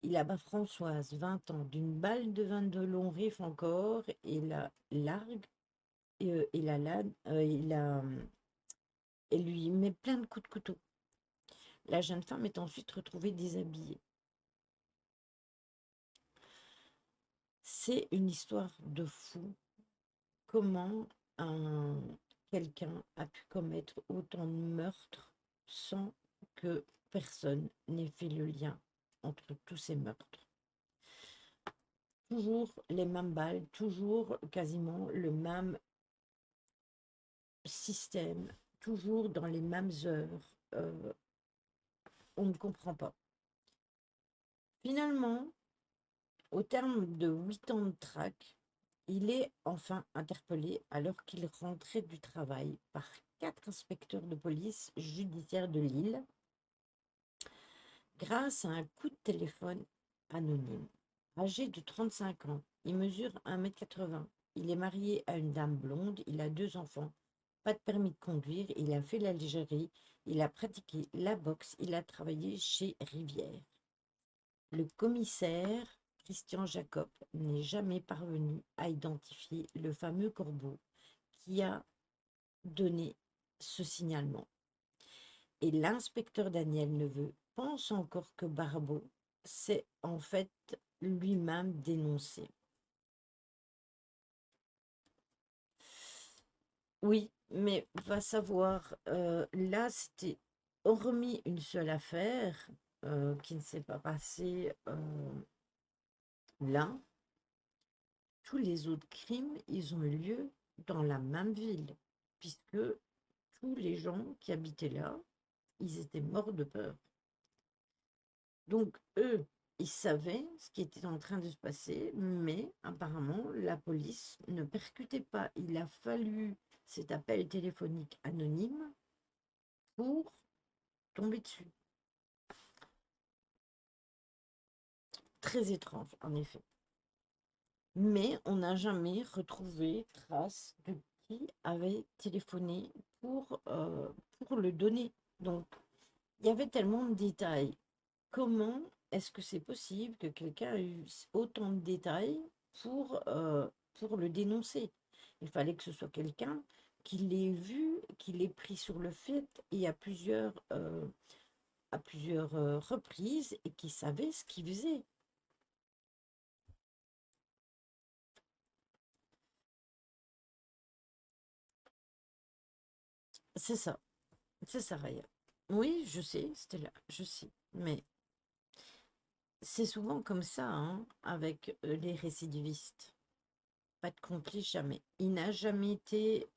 il abat Françoise, 20 ans, d'1 balle de 22 long rifle encore et la largue et la et lui met plein de coups de couteau. La jeune femme est ensuite retrouvée déshabillée. C'est une histoire de fou. Comment un quelqu'un a pu commettre autant de meurtres sans que personne n'ait fait le lien entre tous ces meurtres. Toujours les mêmes balles, toujours quasiment le même système, toujours dans les mêmes heures. On ne comprend pas. Finalement, au terme de 8 ans de traque, il est enfin interpellé alors qu'il rentrait du travail par 4 inspecteurs de police judiciaire de Lille grâce à un coup de téléphone anonyme. Âgé de 35 ans, il mesure 1,80 m. Il est marié à une dame blonde, il a 2 enfants, pas de permis de conduire, il a fait l'Algérie, il a pratiqué la boxe, il a travaillé chez Rivière. Le commissaire Christian Jacob n'est jamais parvenu à identifier le fameux corbeau qui a donné ce signalement. Et l'inspecteur Daniel Neveu pense encore que Barbeau s'est en fait lui-même dénoncé. Oui, mais va savoir, là c'était hormis une seule affaire qui ne s'est pas passée là, tous les autres crimes, ils ont eu lieu dans la même ville, puisque tous les gens qui habitaient là, ils étaient morts de peur. Donc, eux, ils savaient ce qui était en train de se passer, mais apparemment, la police ne percutait pas. Il a fallu cet appel téléphonique anonyme pour tomber dessus. Très étrange, en effet. Mais on n'a jamais retrouvé trace de qui avait téléphoné pour le donner. Donc, il y avait tellement de détails. Comment est-ce que c'est possible que quelqu'un ait eu autant de détails pour le dénoncer? Il fallait que ce soit quelqu'un qui l'ait vu, qui l'ait pris sur le fait et à plusieurs reprises et qui savait ce qu'il faisait. C'est ça, c'est ça, Raya. Oui, je sais, c'était là, je sais. Mais c'est souvent comme ça, hein, avec les récidivistes. Pas de complice, jamais. Il n'a jamais été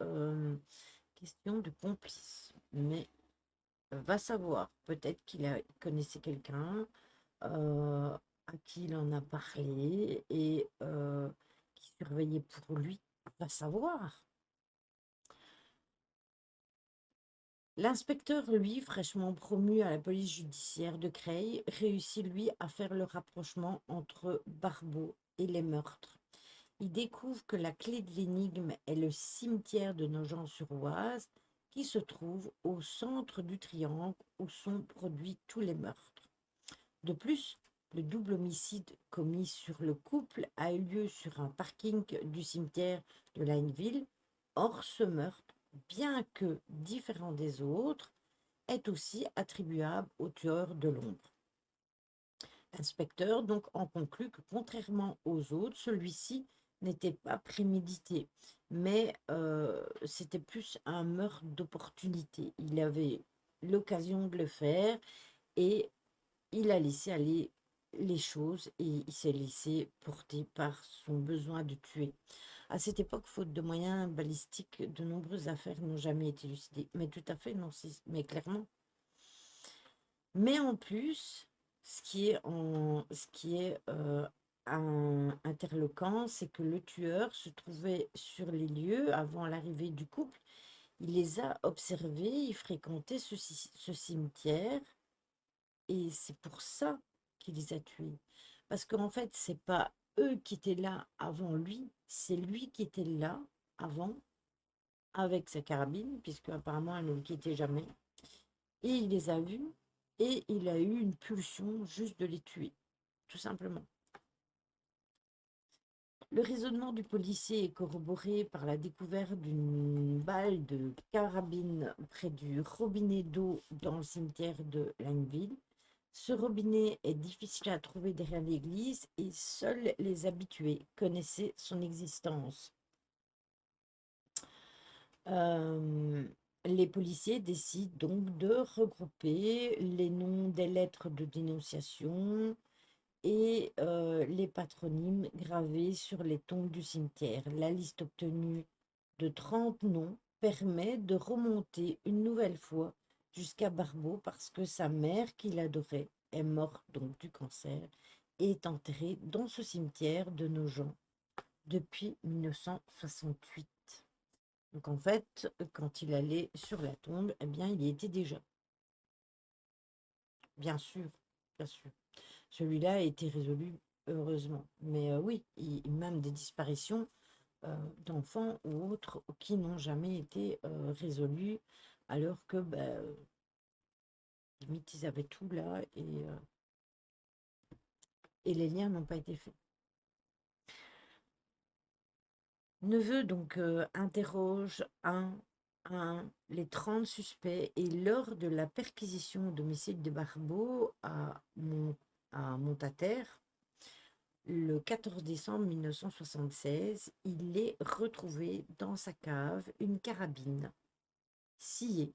question de complice. Mais va savoir, peut-être il connaissait quelqu'un à qui il en a parlé et qui surveillait pour lui. Va savoir. L'inspecteur, lui, fraîchement promu à la police judiciaire de Creil, réussit, lui, à faire le rapprochement entre Barbeau et les meurtres. Il découvre que la clé de l'énigme est le cimetière de Nogent-sur-Oise, qui se trouve au centre du triangle où sont produits tous les meurtres. De plus, le double homicide commis sur le couple a eu lieu sur un parking du cimetière de Lineville. Or, ce meurtre, bien que différent des autres, est aussi attribuable au tueur de l'ombre. L'inspecteur donc en conclut que contrairement aux autres, celui-ci n'était pas prémédité, mais c'était plus un meurtre d'opportunité. Il avait l'occasion de le faire et il a laissé aller les choses et il s'est laissé porter par son besoin de tuer. À cette époque, faute de moyens balistiques, de nombreuses affaires n'ont jamais été élucidées. Mais tout à fait, non, mais clairement. Mais en plus, ce qui est interloquant, c'est que le tueur se trouvait sur les lieux avant l'arrivée du couple. Il les a observés, il fréquentait ce cimetière et c'est pour ça qu'il les a tués. Parce qu'en fait, c'est pas eux qui étaient là avant lui, c'est lui qui était là avant avec sa carabine, puisque apparemment elle ne le quittait jamais. Et il les a vus et il a eu une pulsion juste de les tuer, tout simplement. Le raisonnement du policier est corroboré par la découverte d'une balle de carabine près du robinet d'eau dans le cimetière de Langeville. Ce robinet est difficile à trouver derrière l'église et seuls les habitués connaissaient son existence. Euh, les policiers décident donc de regrouper les noms des lettres de dénonciation et les patronymes gravés sur les tombes du cimetière. La liste obtenue de 30 noms permet de remonter une nouvelle fois jusqu'à Barbeau parce que sa mère, qu'il adorait, est morte donc du cancer et est enterrée dans ce cimetière de Nogent depuis 1968. Donc en fait, quand il allait sur la tombe, eh bien, il y était déjà. Bien sûr, bien sûr. Celui-là a été résolu, heureusement. Mais oui, même des disparitions d'enfants ou autres qui n'ont jamais été résolues, alors que, limite, ils avaient tout là et les liens n'ont pas été faits. Neveu donc interroge les 30 suspects et lors de la perquisition au domicile de Barbeau à Montataire, le 14 décembre 1976, il est retrouvé dans sa cave une carabine sciée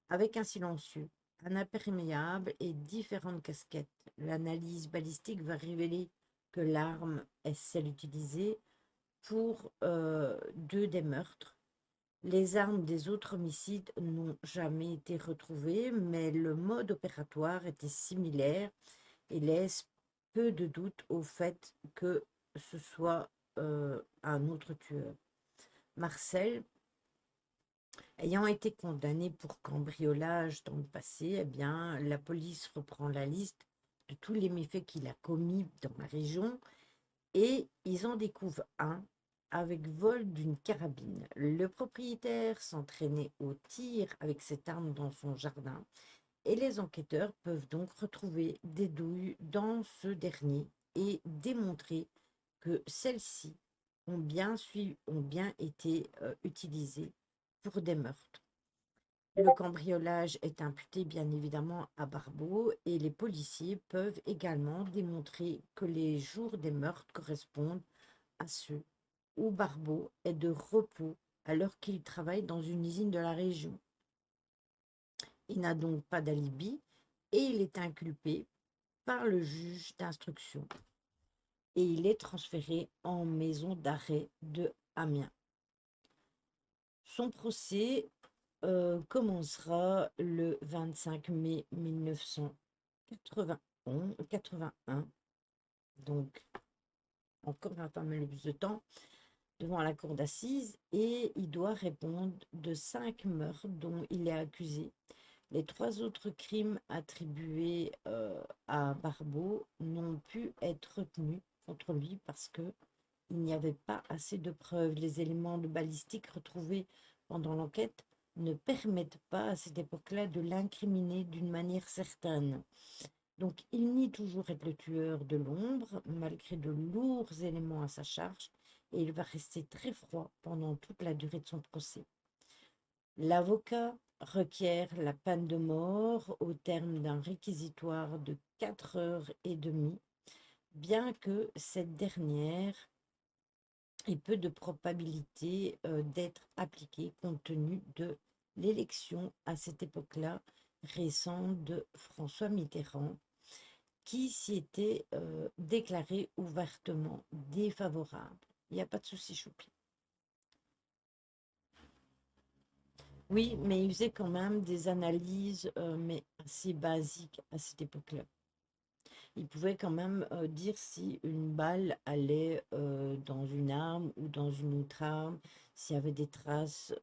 avec un silencieux, un imperméable et différentes casquettes. L'analyse balistique va révéler que l'arme est celle utilisée pour 2 des meurtres. Les armes des autres homicides n'ont jamais été retrouvées, mais le mode opératoire était similaire et laisse peu de doute au fait que ce soit un autre tueur. Marcel, ayant été condamné pour cambriolage dans le passé, eh bien, la police reprend la liste de tous les méfaits qu'il a commis dans la région et ils en découvrent un avec vol d'une carabine. Le propriétaire s'entraînait au tir avec cette arme dans son jardin et les enquêteurs peuvent donc retrouver des douilles dans ce dernier et démontrer que celles-ci ont bien été utilisées pour des meurtres. Le cambriolage est imputé bien évidemment à Barbeau et les policiers peuvent également démontrer que les jours des meurtres correspondent à ceux où Barbeau est de repos alors qu'il travaille dans une usine de la région. Il n'a donc pas d'alibi et il est inculpé par le juge d'instruction et il est transféré en maison d'arrêt de Amiens. Son procès commencera le 25 mai 1981, donc encore un peu plus de temps, devant la cour d'assises, et il doit répondre de 5 meurtres dont il est accusé. Les 3 autres crimes attribués à Barbeau n'ont pu être retenus contre lui parce que il n'y avait pas assez de preuves. Les éléments de balistique retrouvés pendant l'enquête ne permettent pas à cette époque-là de l'incriminer d'une manière certaine. Donc il nie toujours être le tueur de l'ombre, malgré de lourds éléments à sa charge, et il va rester très froid pendant toute la durée de son procès. L'avocat requiert la peine de mort au terme d'un réquisitoire de 4 heures et demie, bien que cette dernière ait peu de probabilité d'être appliquée compte tenu de l'élection à cette époque-là récente de François Mitterrand, qui s'y était déclaré ouvertement défavorable. Il n'y a pas de souci, Choupi. Oui, mais il faisait quand même des analyses, mais assez basiques à cette époque-là. Il pouvait quand même dire si une balle allait dans une arme ou dans une autre arme, s'il y avait des traces.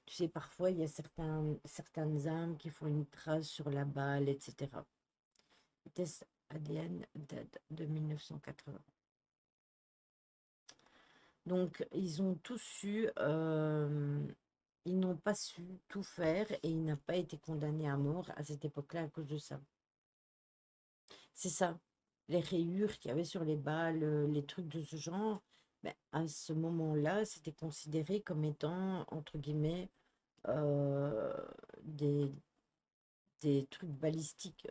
Tu sais, parfois, il y a certaines armes qui font une trace sur la balle, etc. Test ADN date de 1980. Donc, ils ont tous su, ils n'ont pas su tout faire et il n'a pas été condamné à mort à cette époque-là à cause de ça. C'est ça. les rayures qu'il y avait sur les balles, les trucs de ce genre, ben, à ce moment-là, c'était considéré comme étant, entre guillemets, euh, des, des trucs balistiques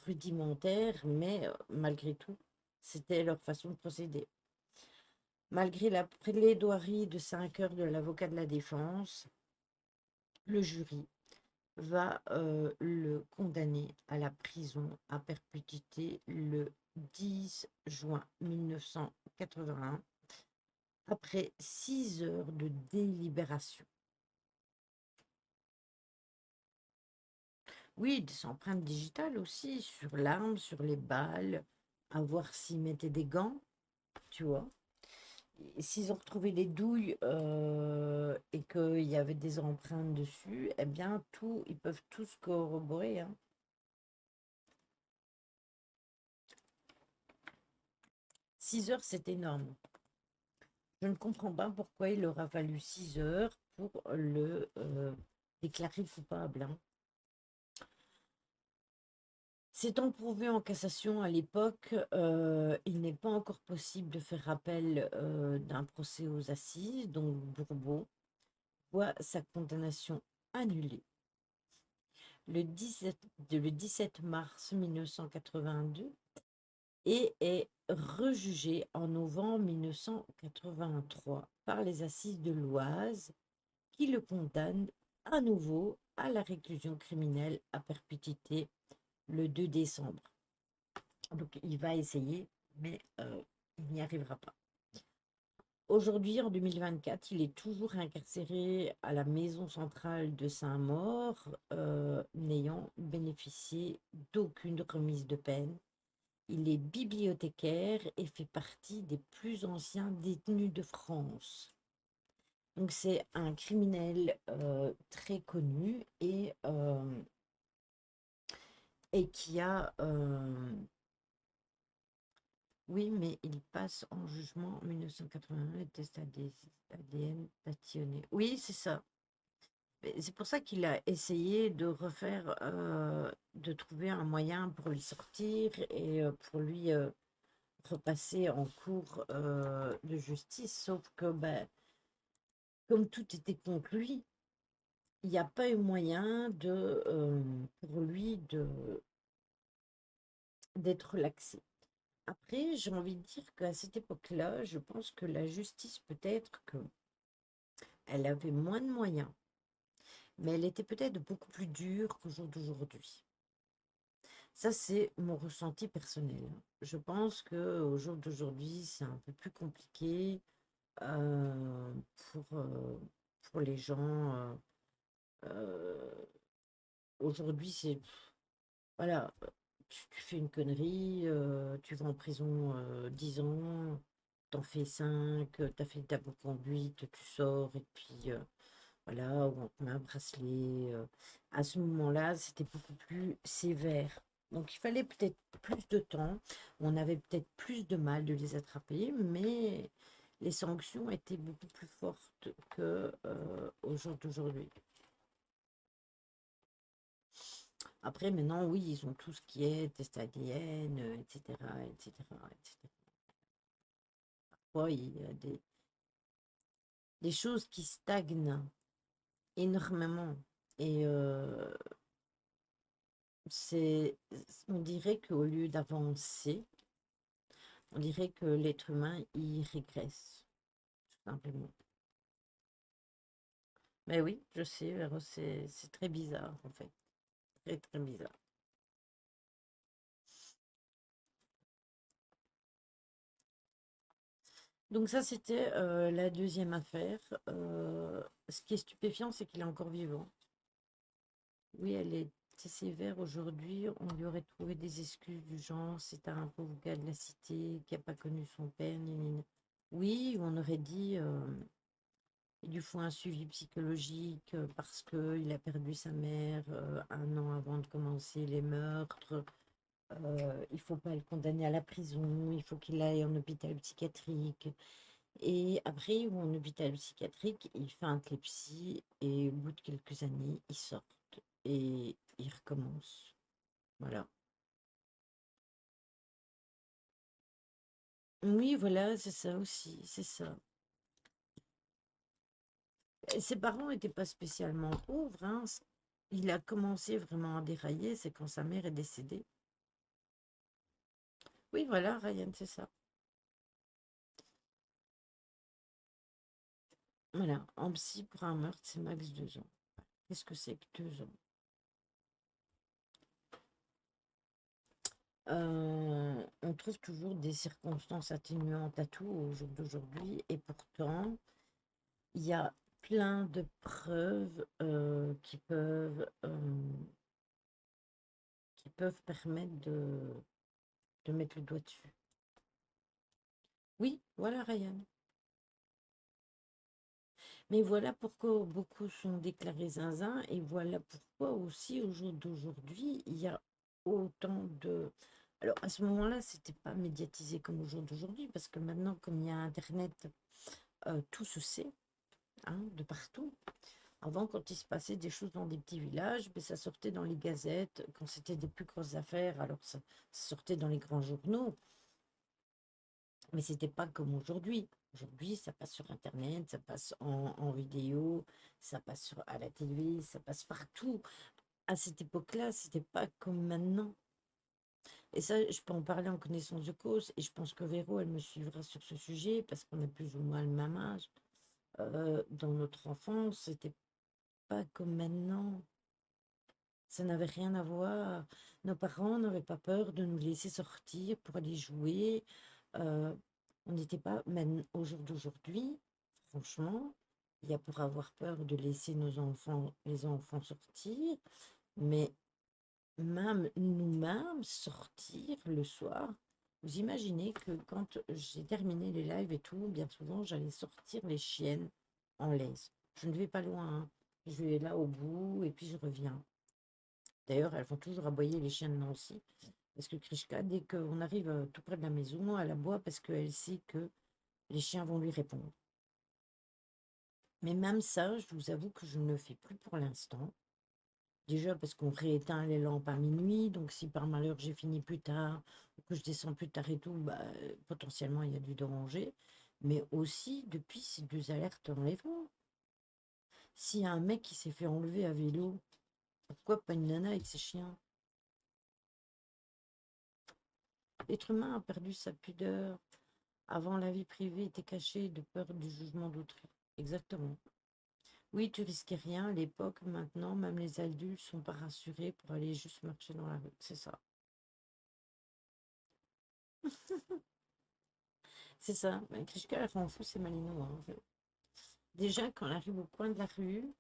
rudimentaires, mais malgré tout, c'était leur façon de procéder. Malgré la plaidoirie de 5 heures de l'avocat de la défense, le jury va le condamner à la prison à perpétuité le 10 juin 1981, après 6 heures de délibération. Oui, des empreintes digitales aussi, sur l'arme, sur les balles, à voir s'ils mettaient des gants, tu vois. Et s'ils ont retrouvé les douilles et qu'il y avait des empreintes dessus, eh bien, tout, ils peuvent tous corroborer, hein. 6 heures, c'est énorme. Je ne comprends pas pourquoi il aura fallu 6 heures pour le déclarer coupable, hein. S'étant prouvé en cassation à l'époque, il n'est pas encore possible de faire appel d'un procès aux assises, donc Bourbeau voit sa condamnation annulée le 17 mars 1982 et est rejugé en novembre 1983 par les assises de l'Oise qui le condamnent à nouveau à la réclusion criminelle à perpétuité le 2 décembre. Donc il va essayer, mais il n'y arrivera pas. Aujourd'hui, en 2024, il est toujours incarcéré à la maison centrale de Saint-Maur, n'ayant bénéficié d'aucune remise de peine. Il est bibliothécaire et fait partie des plus anciens détenus de France. Donc c'est un criminel très connu et qui a... oui, mais il passe en jugement en 1981, les tests ADN tatillonnés. Oui, c'est ça. C'est pour ça qu'il a essayé de refaire, de trouver un moyen pour lui sortir et pour lui repasser en cours de justice. Sauf que, ben, comme tout était contre lui, il n'y a pas eu moyen pour lui d'être relaxé. Après, j'ai envie de dire qu'à cette époque-là, je pense que la justice, peut-être qu'elle avait moins de moyens, mais elle était peut-être beaucoup plus dure qu'au jour d'aujourd'hui. Ça, c'est mon ressenti personnel, hein. Je pense qu'au jour d'aujourd'hui, c'est un peu plus compliqué euh, pour, euh, pour les gens. Euh, Aujourd'hui, c'est voilà, tu fais une connerie, tu vas en prison 10 ans, t'en fais 5, t'as fait ta bonne conduite, tu sors, et puis voilà, ou on te met un bracelet. À ce moment-là, c'était beaucoup plus sévère. Donc il fallait peut-être plus de temps, on avait peut-être plus de mal de les attraper, mais les sanctions étaient beaucoup plus fortes que au jour d'aujourd'hui. Après, maintenant, oui, ils ont tout ce qui est test ADN, etc., etc., etc. Parfois, il y a des choses qui stagnent énormément. Et c'est, on dirait qu'au lieu d'avancer, on dirait que l'être humain, il régresse, tout simplement. Mais oui, je sais, c'est très bizarre, en fait. Très, très bizarre. Donc ça, c'était la deuxième affaire. Ce qui est stupéfiant, c'est qu'il est encore vivant. Oui, elle est assez sévère aujourd'hui. On lui aurait trouvé des excuses du genre, c'est un pauvre gars de la cité qui n'a pas connu son père. Gna, gna, gna. Oui, on aurait dit, il lui faut un suivi psychologique parce qu'il a perdu sa mère 1 an avant de commencer les meurtres. Il faut pas le condamner à la prison, il faut qu'il aille en hôpital psychiatrique. Et après, ou en hôpital psychiatrique, il fait un clepsy et au bout de quelques années, il sort et il recommence. Voilà. Oui, voilà, c'est ça aussi, c'est ça. Et ses parents n'étaient pas spécialement pauvres, hein. Il a commencé vraiment à dérailler, c'est quand sa mère est décédée. Oui, voilà, Ryan, c'est ça. Voilà, en psy pour un meurtre, c'est max 2 ans. Qu'est-ce que c'est que 2 ans? On trouve toujours des circonstances atténuantes à tout au jour d'aujourd'hui, et pourtant, il y a plein de preuves qui peuvent permettre de mettre le doigt dessus. Oui, voilà, Ryan. Mais voilà pourquoi beaucoup sont déclarés zinzin, et voilà pourquoi aussi au jour d'aujourd'hui, il y a autant de... Alors à ce moment-là, c'était pas médiatisé comme au jour d'aujourd'hui, parce que maintenant, comme il y a Internet, tout se sait, hein, de partout. Avant, quand il se passait des choses dans des petits villages, ben, ça sortait dans les gazettes. Quand c'était des plus grosses affaires, alors ça sortait dans les grands journaux. Mais c'était pas comme aujourd'hui. Aujourd'hui, ça passe sur Internet, ça passe en vidéo, ça passe à la télé, ça passe partout. À cette époque-là, c'était pas comme maintenant. Et ça, je peux en parler en connaissance de cause. Et je pense que Véro, elle me suivra sur ce sujet parce qu'on a plus ou moins le même âge. Dans notre enfance, c'était pas comme maintenant. Ça n'avait rien à voir. Nos parents n'avaient pas peur de nous laisser sortir pour aller jouer. Euh, on n'était pas, même au jour d'aujourd'hui, franchement, il y a pour avoir peur de laisser nos enfants, les enfants sortir, mais même nous-mêmes sortir le soir. Vous imaginez que quand j'ai terminé les lives et tout, bien souvent, j'allais sortir les chiennes en laisse. Je ne vais pas loin, hein. Je vais là au bout et puis je reviens. D'ailleurs, elles font toujours aboyer les chiens de Nancy. Parce que Krishka, dès qu'on arrive tout près de la maison, elle aboie parce qu'elle sait que les chiens vont lui répondre. Mais même ça, je vous avoue que je ne le fais plus pour l'instant. Déjà parce qu'on rééteint les lampes à minuit, donc si par malheur j'ai fini plus tard, ou que je descends plus tard et tout, bah, potentiellement il y a du danger. Mais aussi depuis ces 2 alertes enlèvement. S'il y a un mec qui s'est fait enlever à vélo, pourquoi pas une nana avec ses chiens? L'être humain a perdu sa pudeur. Avant, la vie privée était cachée de peur du jugement d'autrui. Exactement. Oui, tu risquais rien à l'époque. Maintenant, même les adultes sont pas rassurés pour aller juste marcher dans la rue. C'est ça. C'est ça. Mais Krishka, elle s'en fout, c'est Malino, hein. Déjà, quand elle arrive au coin de la rue,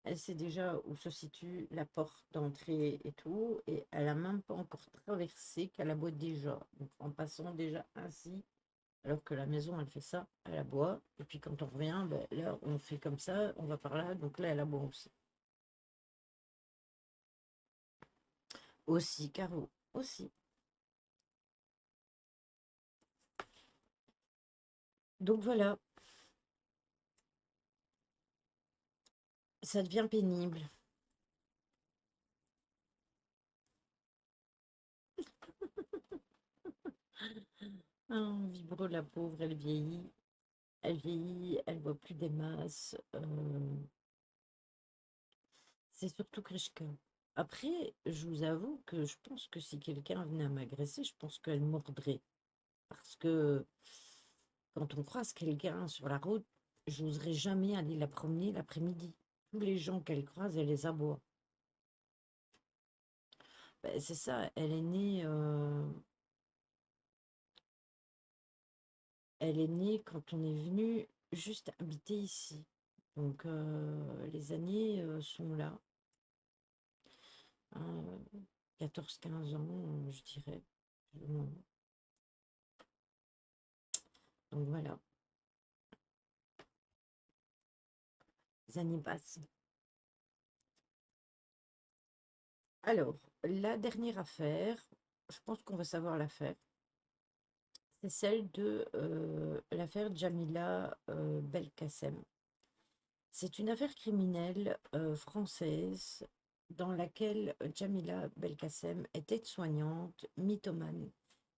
elle sait déjà où se situe la porte d'entrée et tout. Et elle a même pas encore traversé qu'elle aboie déjà. Donc, en passant déjà ainsi, alors que la maison, elle fait ça, elle aboie. Et puis quand on revient, ben, là, on fait comme ça, on va par là. Donc là, elle aboie aussi. Aussi, Caro, aussi. Donc voilà, ça devient pénible. Ah, Vibro, la pauvre, elle vieillit. Elle vieillit, elle voit plus des masses. C'est surtout Krishka. Après, je vous avoue que je pense que si quelqu'un venait à m'agresser, je pense qu'elle mordrait. Parce que quand on croise quelqu'un sur la route, j'oserais jamais aller la promener l'après-midi. Tous les gens qu'elle croise, elle les aboie. Ben, c'est ça, elle est née quand on est venu juste habiter ici. Donc les années sont là, hein, 14-15 ans, je dirais. Donc voilà, les années passent. Alors, la dernière affaire, je pense qu'on va savoir l'affaire. C'est celle de l'affaire Jamila Belkacem. C'est une affaire criminelle française dans laquelle Jamila Belkacem est aide-soignante, mythomane.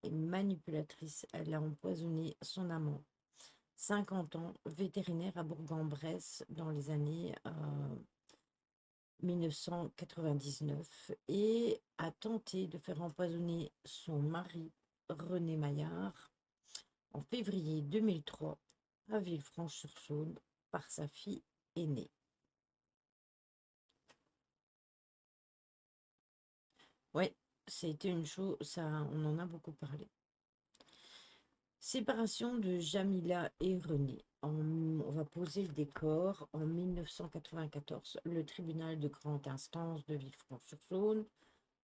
et manipulatrice. Elle a empoisonné son amant. 50 ans, vétérinaire à Bourg-en-Bresse dans les années 1999 et a tenté de faire empoisonner son mari, René Maillard, en février 2003 à Villefranche-sur-Saône par sa fille aînée. Oui, c'était une chose, ça, on en a beaucoup parlé. Séparation de Jamila et René. On va poser le décor. En 1994, le tribunal de grande instance de Villefranche-sur-Saône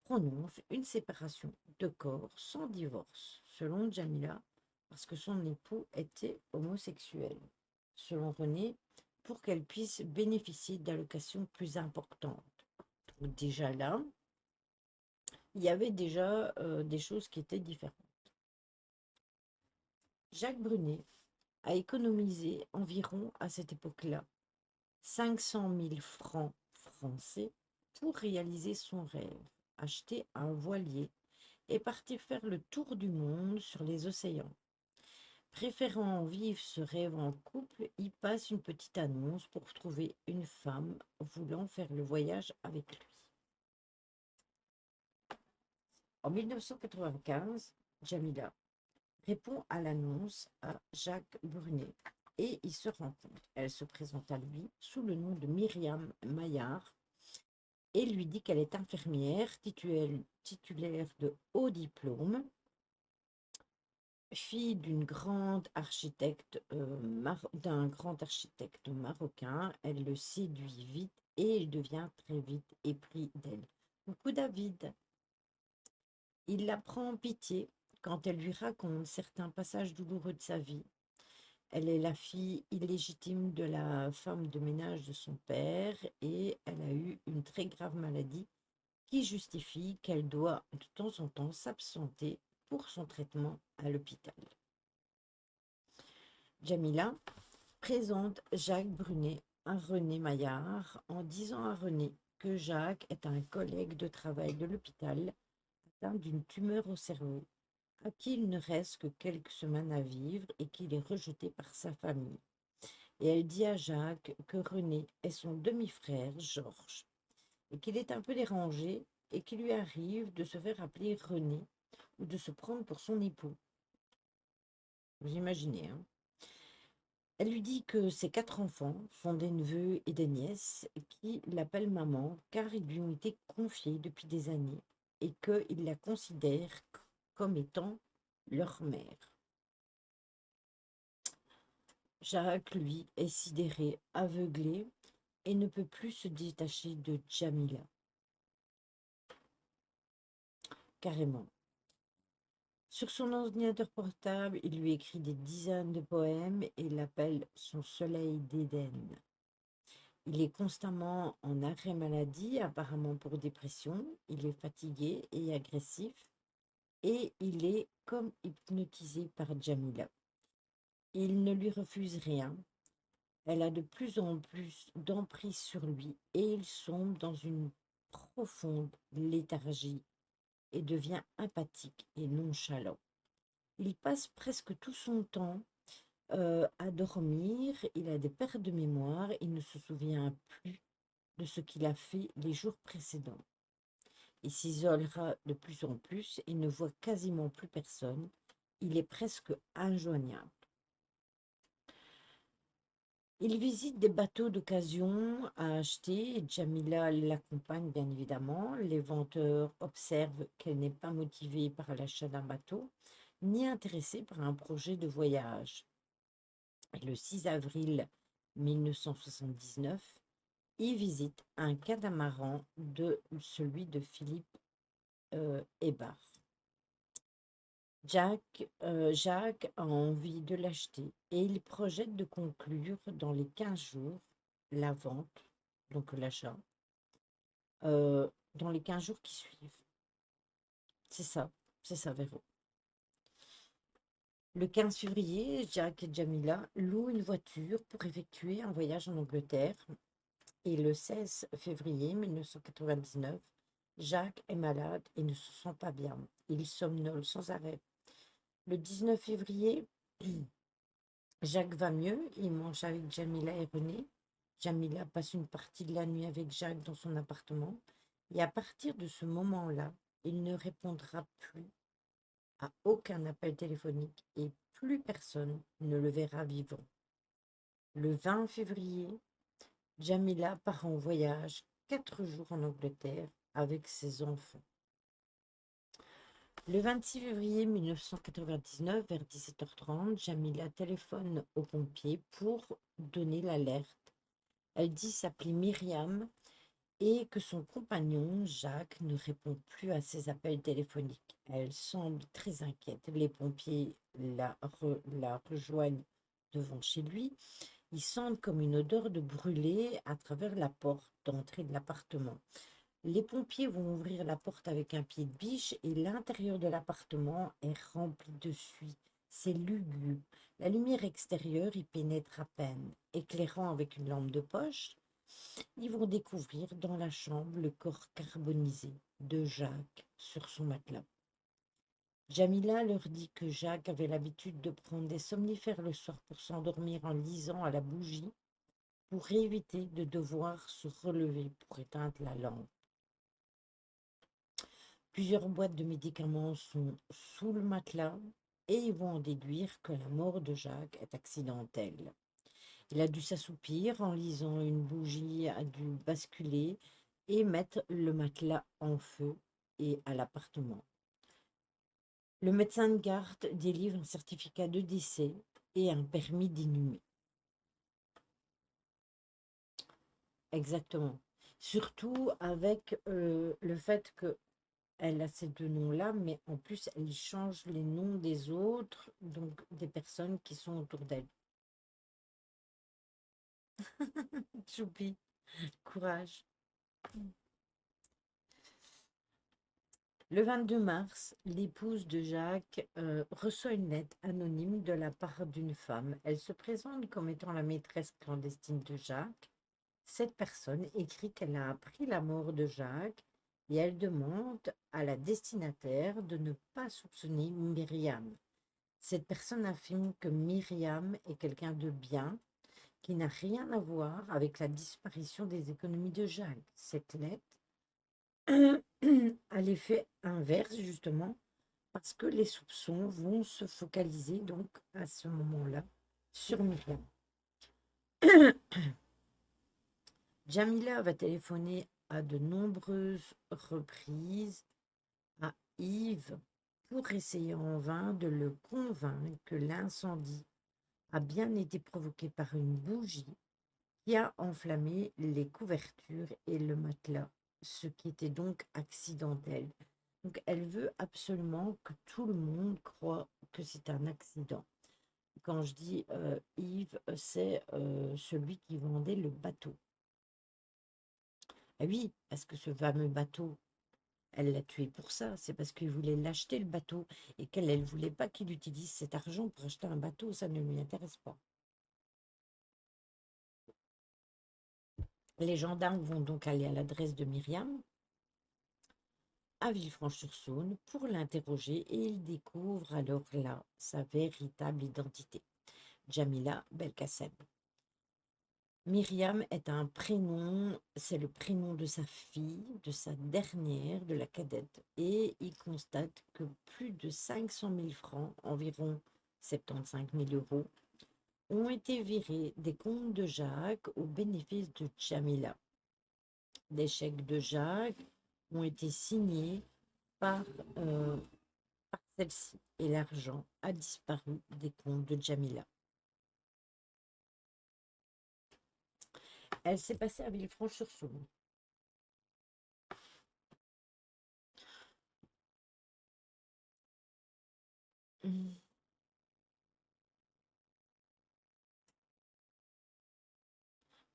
prononce une séparation de corps sans divorce, selon Jamila, parce que son époux était homosexuel. Selon René, pour qu'elle puisse bénéficier d'allocations plus importantes. Donc déjà là, il y avait déjà des choses qui étaient différentes. Jacques Brunet a économisé environ à cette époque-là 500 000 francs français pour réaliser son rêve, acheter un voilier et partir faire le tour du monde sur les océans. Préférant vivre ce rêve en couple, il passe une petite annonce pour trouver une femme voulant faire le voyage avec lui. En 1995, Jamila répond à l'annonce à Jacques Brunet et ils se rencontrent. Elle se présente à lui sous le nom de Myriam Maillard et lui dit qu'elle est infirmière titulaire de haut diplôme, fille d'un grand architecte marocain. Elle le séduit vite et il devient très vite épris d'elle. Coucou David. Il la prend en pitié quand elle lui raconte certains passages douloureux de sa vie. Elle est la fille illégitime de la femme de ménage de son père et elle a eu une très grave maladie qui justifie qu'elle doit de temps en temps s'absenter pour son traitement à l'hôpital. Jamila présente Jacques Brunet à René Maillard en disant à René que Jacques est un collègue de travail de l'hôpital atteint d'une tumeur au cerveau, à qui il ne reste que quelques semaines à vivre et qu'il est rejeté par sa famille. Et elle dit à Jacques que René est son demi-frère, Georges, et qu'il est un peu dérangé et qu'il lui arrive de se faire appeler René ou de se prendre pour son époux. Vous imaginez, hein? Elle lui dit que ses 4 enfants sont des neveux et des nièces qui l'appellent maman car ils lui ont été confiés depuis des années et qu'ils la considèrent comme étant leur mère. Jacques, lui, est sidéré, aveuglé et ne peut plus se détacher de Jamila. Carrément. Sur son ordinateur portable, il lui écrit des dizaines de poèmes et l'appelle son soleil d'Éden. Il est constamment en arrêt maladie, apparemment pour dépression. Il est fatigué et agressif et il est comme hypnotisé par Jamila. Il ne lui refuse rien. Elle a de plus en plus d'emprise sur lui et il sombre dans une profonde léthargie et devient apathique et nonchalant. Il passe presque tout son temps à dormir, il a des pertes de mémoire, il ne se souvient plus de ce qu'il a fait les jours précédents. Il s'isolera de plus en plus, il ne voit quasiment plus personne, il est presque injoignable. Il visite des bateaux d'occasion à acheter et Jamila l'accompagne bien évidemment. Les vendeurs observent qu'elle n'est pas motivée par l'achat d'un bateau, ni intéressée par un projet de voyage. Et le 6 avril 1979, il visite un catamaran de celui de Philippe Hébert. Jacques a envie de l'acheter et il projette de conclure dans les 15 jours la vente, donc l'achat, dans les 15 jours qui suivent. C'est ça, Véro. Le 15 février, Jacques et Jamila louent une voiture pour effectuer un voyage en Angleterre. Et le 16 février 1999, Jacques est malade et ne se sent pas bien. Il somnole sans arrêt. Le 19 février, Jacques va mieux, il mange avec Jamila et René. Jamila passe une partie de la nuit avec Jacques dans son appartement. Et à partir de ce moment-là, il ne répondra plus à aucun appel téléphonique et plus personne ne le verra vivant. Le 20 février, Jamila part en voyage 4 jours en Angleterre avec ses enfants. Le 26 février 1999, vers 17h30, Jamila téléphone aux pompiers pour donner l'alerte. Elle dit s'appeler Myriam et que son compagnon, Jacques, ne répond plus à ses appels téléphoniques. Elle semble très inquiète. Les pompiers la rejoignent devant chez lui. Ils sentent comme une odeur de brûlé à travers la porte d'entrée de l'appartement. Les pompiers vont ouvrir la porte avec un pied de biche et l'intérieur de l'appartement est rempli de suie. C'est lugubre. La lumière extérieure y pénètre à peine. Éclairant avec une lampe de poche, ils vont découvrir dans la chambre le corps carbonisé de Jacques sur son matelas. Jamila leur dit que Jacques avait l'habitude de prendre des somnifères le soir pour s'endormir en lisant à la bougie pour éviter de devoir se relever pour éteindre la lampe. Plusieurs boîtes de médicaments sont sous le matelas et ils vont en déduire que la mort de Jacques est accidentelle. Il a dû s'assoupir en lisant une bougie, a dû basculer et mettre le matelas en feu et à l'appartement. Le médecin de garde délivre un certificat de décès et un permis d'inhumer. Exactement. Surtout avec le fait que elle a ces deux noms-là, mais en plus, elle change les noms des autres, donc des personnes qui sont autour d'elle. Choupi, courage. Le 22 mars, l'épouse de Jacques reçoit une lettre anonyme de la part d'une femme. Elle se présente comme étant la maîtresse clandestine de Jacques. Cette personne écrit qu'elle a appris la mort de Jacques et elle demande à la destinataire de ne pas soupçonner Myriam. Cette personne affirme que Myriam est quelqu'un de bien, qui n'a rien à voir avec la disparition des économies de Jacques. Cette lettre a l'effet inverse, justement, parce que les soupçons vont se focaliser, donc, à ce moment-là, sur Myriam. Jamila va téléphoner à de nombreuses reprises à Yves pour essayer en vain de le convaincre que l'incendie a bien été provoqué par une bougie qui a enflammé les couvertures et le matelas, ce qui était donc accidentel. Donc elle veut absolument que tout le monde croit que c'est un accident. Quand je dis Yves, c'est celui qui vendait le bateau. Ah oui, parce que ce fameux bateau, elle l'a tué pour ça. C'est parce qu'il voulait l'acheter le bateau et qu'elle ne voulait pas qu'il utilise cet argent pour acheter un bateau. Ça ne lui intéresse pas. Les gendarmes vont donc aller à l'adresse de Myriam, à Villefranche-sur-Saône, pour l'interroger et ils découvrent alors là sa véritable identité, Jamila Belkacem. Myriam est un prénom, c'est le prénom de sa fille, de sa dernière, de la cadette, et il constate que plus de 500 000 francs, environ 75 000 euros, ont été virés des comptes de Jacques au bénéfice de Jamila. Des chèques de Jacques ont été signés par, euh, par celle-ci et l'argent a disparu des comptes de Jamila. Elle s'est passée à Villefranche-sur-Saône.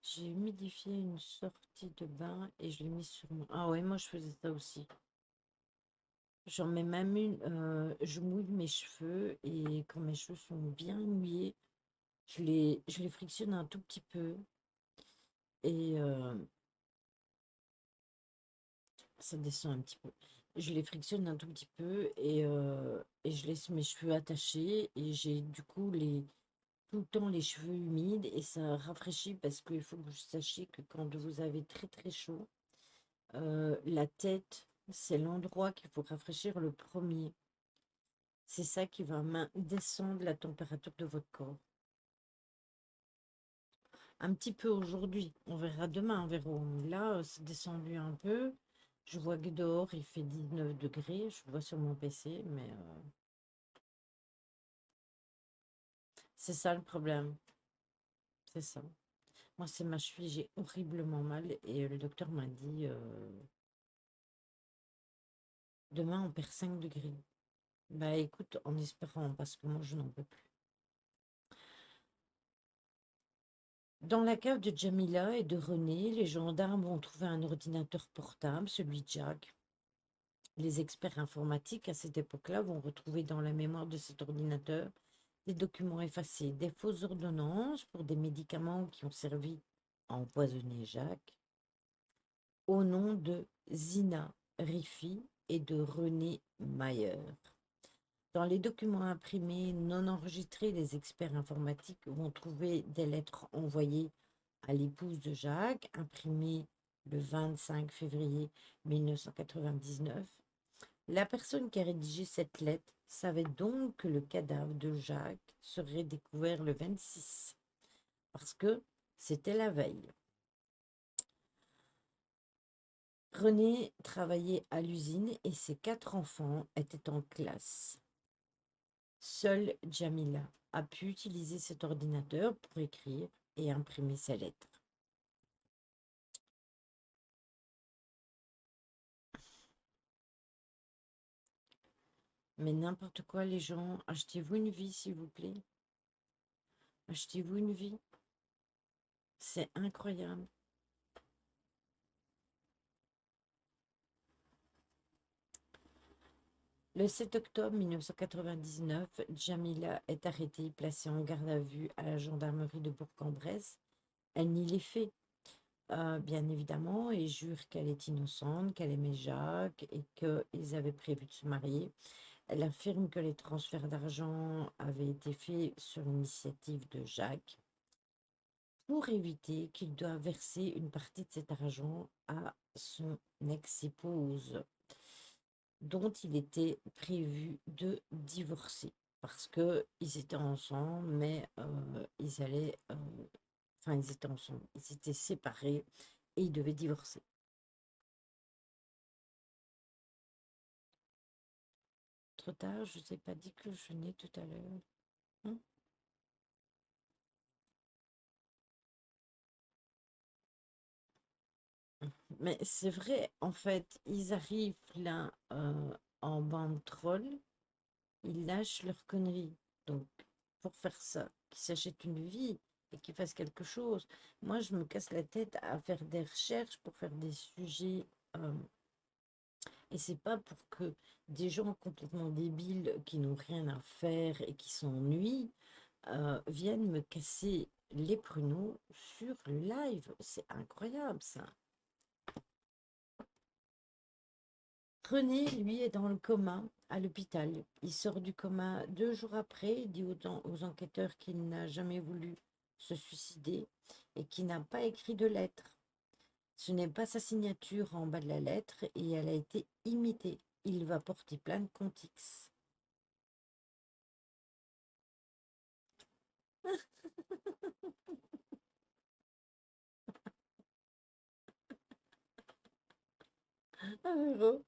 J'ai humidifié une sortie de bain et je l'ai mis sur moi. Ah ouais, moi je faisais ça aussi. J'en mets même une, je mouille mes cheveux et quand mes cheveux sont bien mouillés, je les frictionne un tout petit peu et ça descend un petit peu. je les frictionne un tout petit peu et je laisse mes cheveux attachés et j'ai du coup tout le temps les cheveux humides et ça rafraîchit parce qu'il faut que vous sachiez que quand vous avez très très chaud, la tête, c'est l'endroit qu'il faut rafraîchir le premier. C'est ça qui va descendre la température de votre corps. Un petit peu aujourd'hui, on verra demain, on verra. Là, c'est descendu un peu. Je vois que dehors, il fait 19 degrés. Je le vois sur mon PC, mais c'est ça le problème. C'est ça. Moi, c'est ma cheville, j'ai horriblement mal. Et le docteur m'a dit, demain, on perd 5 degrés. Bah écoute, en espérant, parce que moi, je n'en peux plus. Dans la cave de Jamila et de René, les gendarmes vont trouver un ordinateur portable, celui de Jack. Les experts informatiques à cette époque-là vont retrouver dans la mémoire de cet ordinateur des documents effacés, des fausses ordonnances pour des médicaments qui ont servi à empoisonner Jacques, au nom de Zina Riffi et de René Mayer. Dans les documents imprimés non enregistrés, les experts informatiques vont trouver des lettres envoyées à l'épouse de Jacques, imprimées le 25 février 1999. La personne qui a rédigé cette lettre savait donc que le cadavre de Jacques serait découvert le 26, parce que c'était la veille. René travaillait à l'usine et ses 4 enfants étaient en classe. Seule Jamila a pu utiliser cet ordinateur pour écrire et imprimer ses lettres. Mais n'importe quoi, les gens, achetez-vous une vie, s'il vous plaît. Achetez-vous une vie. C'est incroyable. Le 7 octobre 1999, Jamila est arrêtée et placée en garde à vue à la gendarmerie de Bourg-en-Bresse. Elle nie les faits, bien évidemment, et jure qu'elle est innocente, qu'elle aimait Jacques et qu'ils avaient prévu de se marier. Elle affirme que les transferts d'argent avaient été faits sur l'initiative de Jacques pour éviter qu'il doive verser une partie de cet argent à son ex-épouse, dont il était prévu de divorcer parce que ils étaient ensemble, mais ils allaient, enfin ils étaient ensemble, ils étaient séparés et ils devaient divorcer. Trop tard, je ne t'ai pas dit que je venais tout à l'heure. Hein. Mais c'est vrai, en fait, ils arrivent là en bande troll, ils lâchent leurs conneries. Donc, pour faire ça, qu'ils s'achètent une vie et qu'ils fassent quelque chose. Moi, je me casse la tête à faire des recherches pour faire des sujets. euh, et c'est pas pour que des gens complètement débiles qui n'ont rien à faire et qui s'ennuient viennent me casser les pruneaux sur le live. C'est incroyable ça. René, lui, est dans le coma à l'hôpital. Il sort du coma 2 jours après. Il dit aux enquêteurs qu'il n'a jamais voulu se suicider et qu'il n'a pas écrit de lettre. Ce n'est pas sa signature en bas de la lettre et elle a été imitée. Il va porter plainte contre X. Un héros.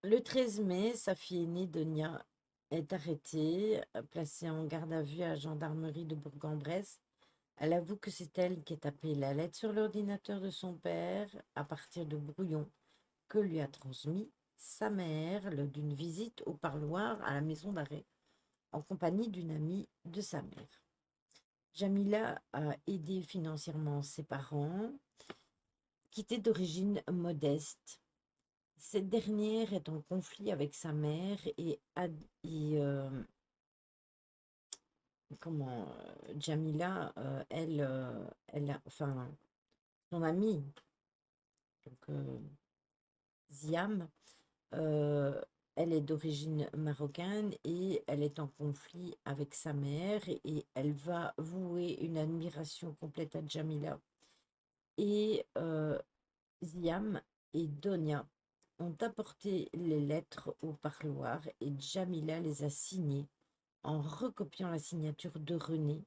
Le 13 mai, sa fille aînée, Donia, est arrêtée, placée en garde à vue à la gendarmerie de Bourg-en-Bresse. Elle avoue que c'est elle qui a tapé la lettre sur l'ordinateur de son père à partir de brouillons que lui a transmis sa mère lors d'une visite au parloir à la maison d'arrêt en compagnie d'une amie de sa mère. Jamila a aidé financièrement ses parents, qui étaient d'origine modeste. Cette dernière est en conflit avec sa mère et comment Jamila, elle, enfin, son amie donc Ziam, euh, elle est d'origine marocaine et elle est en conflit avec sa mère et elle va vouer une admiration complète à Jamila. Et Ziam et Donia ont apporté les lettres au parloir et Jamila les a signées en recopiant la signature de René,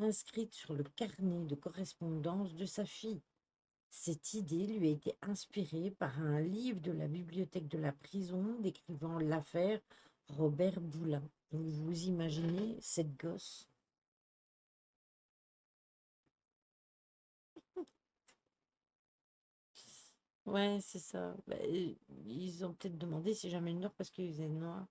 inscrite sur le carnet de correspondance de sa fille. Cette idée lui a été inspirée par un livre de la bibliothèque de la prison décrivant l'affaire Robert Boulin. Donc vous imaginez cette gosse. Ouais, c'est ça. Bah, ils ont peut-être demandé si jamais le Nord parce qu'ils étaient noirs.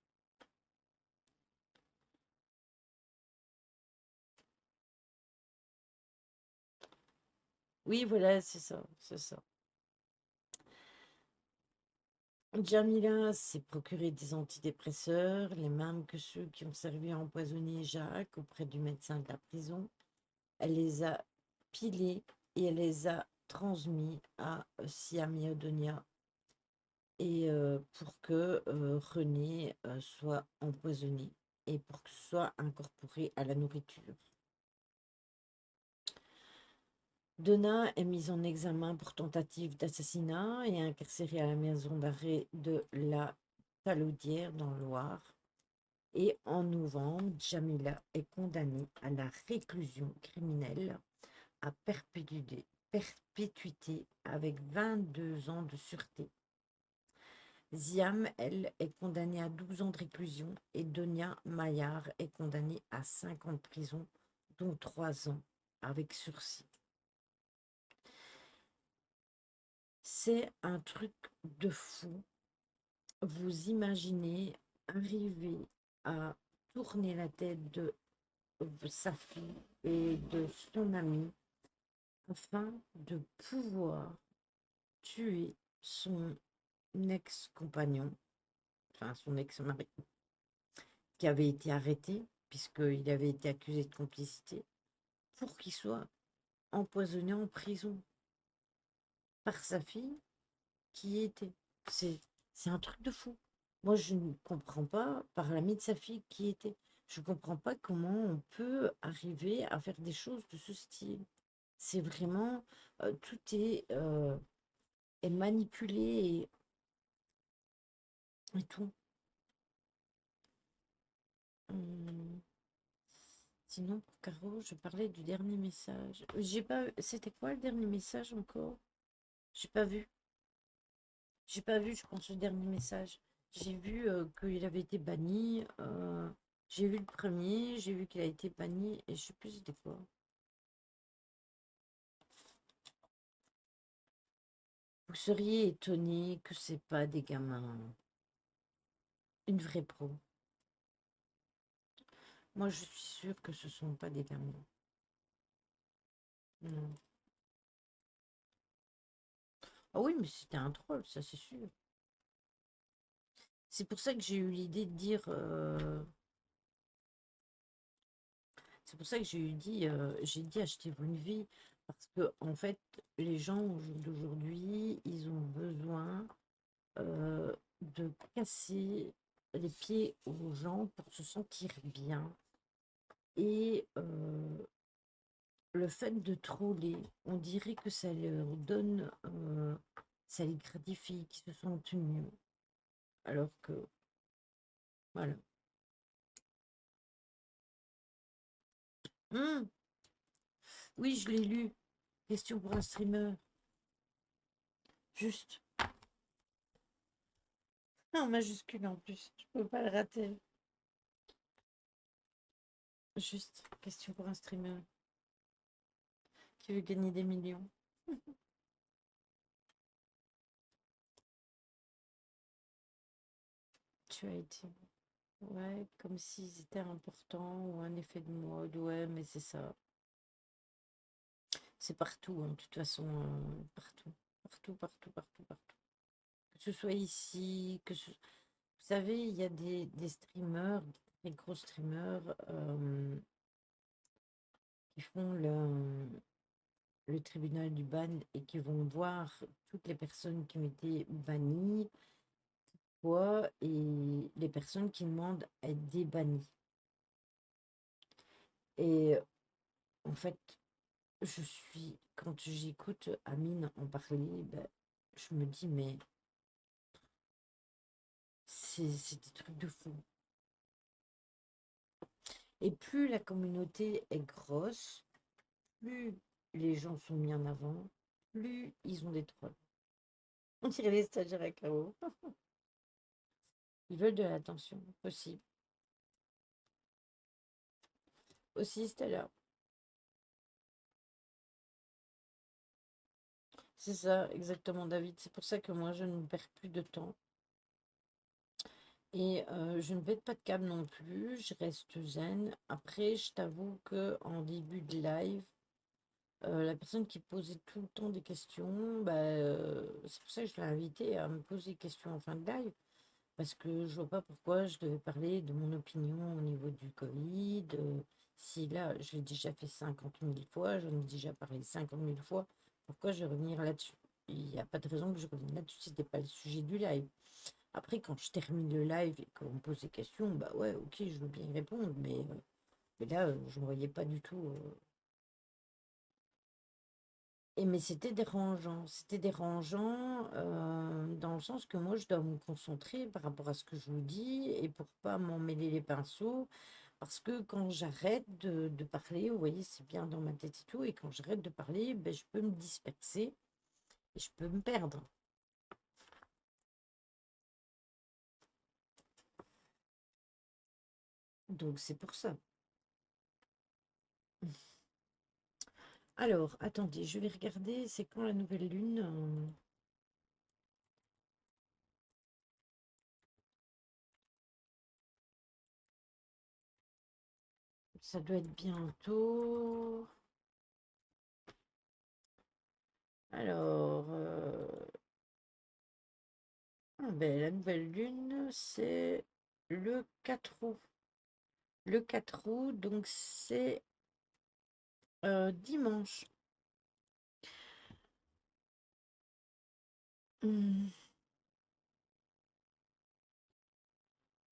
Oui, voilà, c'est ça, c'est ça. Jamila s'est procuré des antidépresseurs, les mêmes que ceux qui ont servi à empoisonner Jacques auprès du médecin de la prison. Elle les a pilés et elle les a transmis à Siam et Odonia et pour que René soit empoisonné et pour que ce soit incorporé à la nourriture. Donna est mise en examen pour tentative d'assassinat et incarcérée à la maison d'arrêt de la Talaudière dans le Loir. Et en novembre, Jamila est condamnée à la réclusion criminelle à perpétuité avec 22 ans de sûreté. Ziam, elle, est condamnée à 12 ans de réclusion et Donia Maillard est condamnée à 5 ans de prison, dont 3 ans avec sursis. C'est un truc de fou. Vous imaginez arriver à tourner la tête de sa fille et de son ami afin de pouvoir tuer son ex-compagnon, enfin son ex-mari, qui avait été arrêté puisqu'il avait été accusé de complicité, pour qu'il soit empoisonné en prison par sa fille qui était. C'est, c'est un truc de fou. Moi, je ne comprends pas, par l'ami de sa fille qui était. Je ne comprends pas comment on peut arriver à faire des choses de ce style. C'est vraiment, tout est manipulé et tout. Hum, Sinon, pour Caro, je parlais du dernier message. J'ai pas. C'était quoi le dernier message encore? J'ai pas vu. J'ai pas vu, je pense, le dernier message. J'ai vu qu'il avait été banni. J'ai vu le premier, j'ai vu qu'il a été banni et je sais plus c'était quoi. Vous seriez étonné que c'est pas des gamins. Une vraie pro. Moi, je suis sûre que ce sont pas des gamins. Non. Ah oui, mais c'était un troll, ça c'est sûr. C'est pour ça que j'ai eu l'idée de dire. C'est pour ça que j'ai dit achetez-vous une vie. Parce que, en fait, les gens au jour d'aujourd'hui, ils ont besoin de casser les pieds aux gens pour se sentir bien. Et le fait de troller, on dirait que ça leur donne, ça les gratifie, qu'ils se sentent mieux. Alors que, voilà. Hum, oui, je l'ai lu. Question pour un streamer. Juste. En majuscule en plus. Je peux pas le rater. Juste. Question pour un streamer qui veut gagner des millions. Tu as été. Ouais, comme s'ils étaient importants ou un effet de mode. Ouais, mais c'est ça. C'est partout, hein, de toute façon. Partout. Partout, partout, partout, partout. Que ce soit ici, Vous savez, il y a des streamers, des gros streamers qui font le tribunal du ban et qui vont voir toutes les personnes qui ont été bannies, quoi, et les personnes qui demandent à être débannies. Et en fait, quand j'écoute Amine en parler, ben, je me dis, mais c'est des trucs de fou. Et plus la communauté est grosse, plus les gens sont mis en avant, plus ils ont des trolls. On dirait les stagiaires à KO. Ils veulent de l'attention, possible. Aussi, c'est à l'heure. C'est ça, exactement, David. C'est pour ça que moi, je ne perds plus de temps. Et je ne pète pas de câble non plus. Je reste zen. Après, je t'avoue que en début de live, la personne qui posait tout le temps des questions, bah, c'est pour ça que je l'ai invité à me poser des questions en fin de live. Parce que je vois pas pourquoi je devais parler de mon opinion au niveau du Covid. Si là, je l'ai déjà fait 50 000 fois, j'en ai déjà parlé 50 000 fois, pourquoi je vais revenir là-dessus? Il n'y a pas de raison que je revienne là-dessus, c'était pas le sujet du live. Après, quand je termine le live et qu'on me pose des questions, bah ouais, ok, je veux bien y répondre, mais là, je ne voyais pas du tout. Et mais c'était dérangeant dans le sens que moi je dois me concentrer par rapport à ce que je vous dis et pour pas m'en mêler les pinceaux, parce que quand j'arrête de parler, vous voyez, c'est bien dans ma tête et tout, et quand j'arrête de parler, ben, je peux me disperser et je peux me perdre. Donc c'est pour ça. Alors, attendez, je vais regarder, c'est quand la nouvelle lune? Ça doit être bientôt. Alors, ah ben, la nouvelle lune, c'est le 4 août. Le 4 août, donc c'est dimanche. Hmm,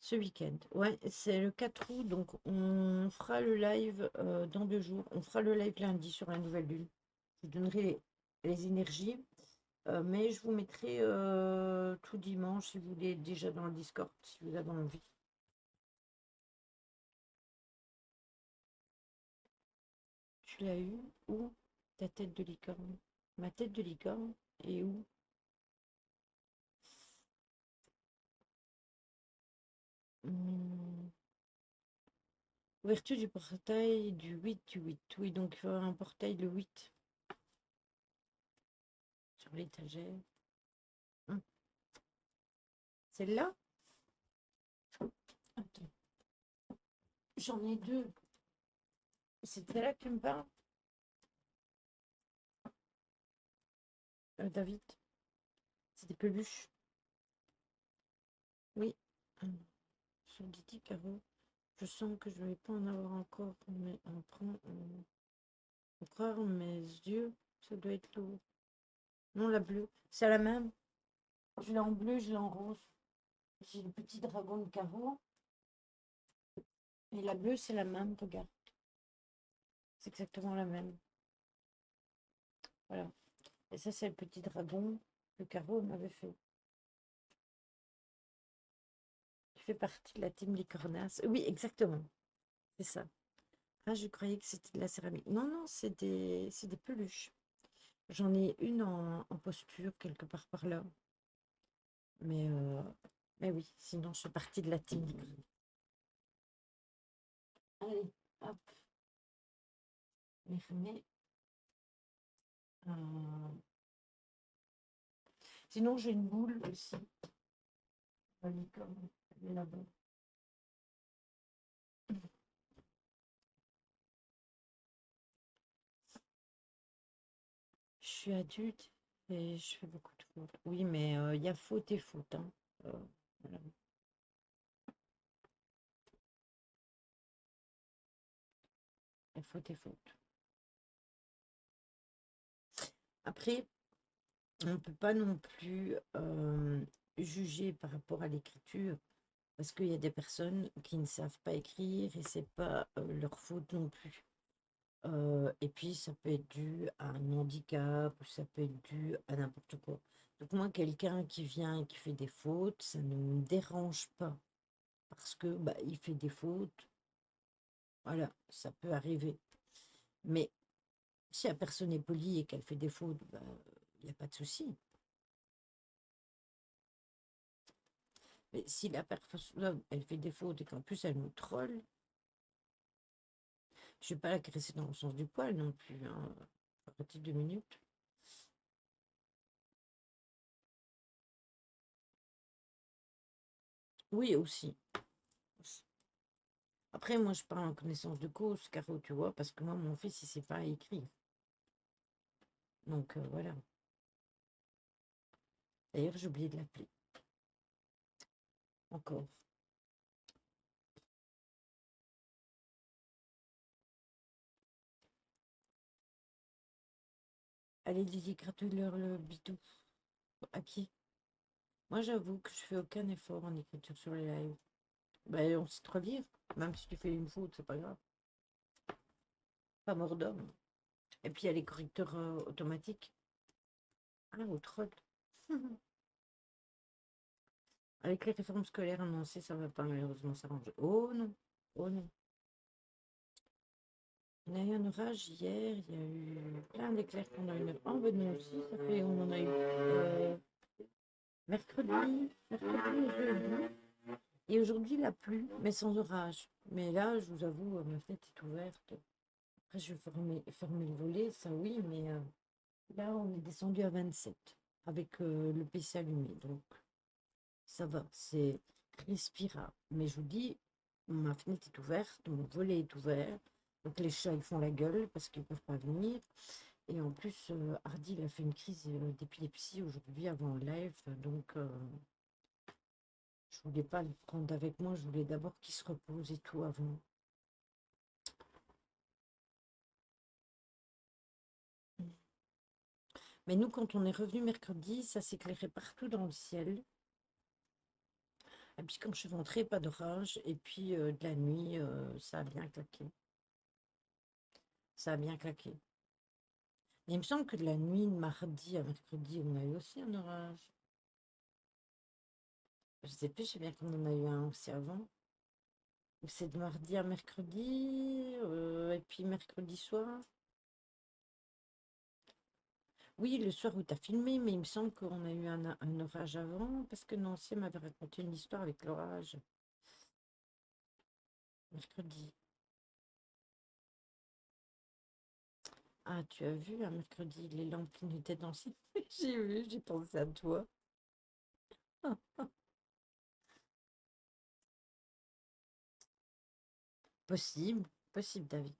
ce week-end. Ouais, c'est le 4 août, donc on fera le live dans 2 jours. On fera le live lundi sur la nouvelle lune. Je vous donnerai les énergies, mais je vous mettrai tout dimanche si vous voulez déjà dans le Discord, si vous avez envie. Tu l'as eu où? Ta tête de licorne. Ma tête de licorne est où? Hmm, ouverture du portail du 8 du 8. Oui, donc il faut avoir un portail le 8 sur l'étagère. Hum, Celle-là? Attends, j'en ai deux. C'est celle-là que tu me parles, David? C'est des peluches. Oui. Sur Didi Caro. Je sens que je ne vais pas en avoir encore, mais on croire mes yeux, ça doit être lourd. Non, la bleue, c'est la même. Je l'ai en bleu, je l'ai en rose. J'ai le petit dragon de carreau. Et la bleue, c'est la même, regarde. C'est exactement la même. Voilà. Et ça, c'est le petit dragon que Caro m'avait fait. Tu fais partie de la team Licornas. Oui, exactement. C'est ça. Ah, je croyais que c'était de la céramique. Non, non, c'est des peluches. J'en ai une en posture quelque part par là. Mais, euh, mais oui, sinon, je fais partie de la team Licornas. Allez, hop, les remets. euh, Sinon, j'ai une boule aussi. La licorne, elle est là-bas. Je suis adulte et je fais beaucoup de fautes. Oui, mais il y a faute et faute, hein. Euh, voilà. Il y a faute et faute. Après, on ne peut pas non plus juger par rapport à l'écriture, parce qu'il y a des personnes qui ne savent pas écrire et c'est pas leur faute non plus. Et puis, ça peut être dû à un handicap, ou ça peut être dû à n'importe quoi. Donc moi, quelqu'un qui vient et qui fait des fautes, ça ne me dérange pas, parce que bah, il fait des fautes, voilà, ça peut arriver. Mais si la personne est polie et qu'elle fait des fautes, bah, il n'y a pas de souci. Mais si la personne, elle fait des fautes et qu'en plus elle nous troll, je ne vais pas l'agresser dans le sens du poil non plus, hein. Arrêtez 2 minutes. Oui, aussi. Après, moi, je parle en connaissance de cause, Caro, tu vois, parce que moi, mon fils, il sait pas écrire. Donc, voilà. D'ailleurs, j'ai oublié de l'appeler. Encore. Allez, Lily, gratouille-leur le bidou. À qui? Moi, j'avoue que je fais aucun effort en écriture sur les lives. Ben, on sait trop lire. Même si tu fais une faute, c'est pas grave. Pas mort d'homme. Et puis, il y a les correcteurs automatiques. Ah, au troll. Avec les réformes scolaires annoncées, ça va pas malheureusement s'arranger. Oh non. Oh non. On a eu un orage hier, il y a eu plein d'éclairs pendant 1 heure. Oh, ben nous aussi, ça fait, on en a eu mercredi et jeudi. Et aujourd'hui, il a plu, mais sans orage. Mais là, je vous avoue, ma fenêtre est ouverte. Après, je vais fermer le volet, ça oui, mais là, on est descendu à 27 avec le PC allumé. Donc, ça va, c'est respirable. Mais je vous dis, ma fenêtre est ouverte, mon volet est ouvert. Donc, les chats, ils font la gueule parce qu'ils ne peuvent pas venir. Et en plus, Hardy, il a fait une crise d'épilepsie aujourd'hui avant le live. Donc, je voulais pas le prendre avec moi. Je voulais d'abord qu'il se repose et tout avant. Mais nous, quand on est revenu mercredi, ça s'éclairait partout dans le ciel. Et puis quand je suis rentrée, pas d'orage. Et puis de la nuit, ça a bien claqué. Ça a bien claqué. Mais il me semble que de la nuit, de mardi à mercredi, on a eu aussi un orage. Je sais plus, je sais bien qu'on en a eu un aussi avant. Ou c'est de mardi à mercredi, et puis mercredi soir. Oui, le soir où tu as filmé, mais il me semble qu'on a eu un orage avant, parce que Nancy m'avait raconté une histoire avec l'orage. Mercredi. Ah, tu as vu, un mercredi, les lampes clignotaient dans le ciel. J'ai vu, j'ai pensé à toi. Possible, possible, David.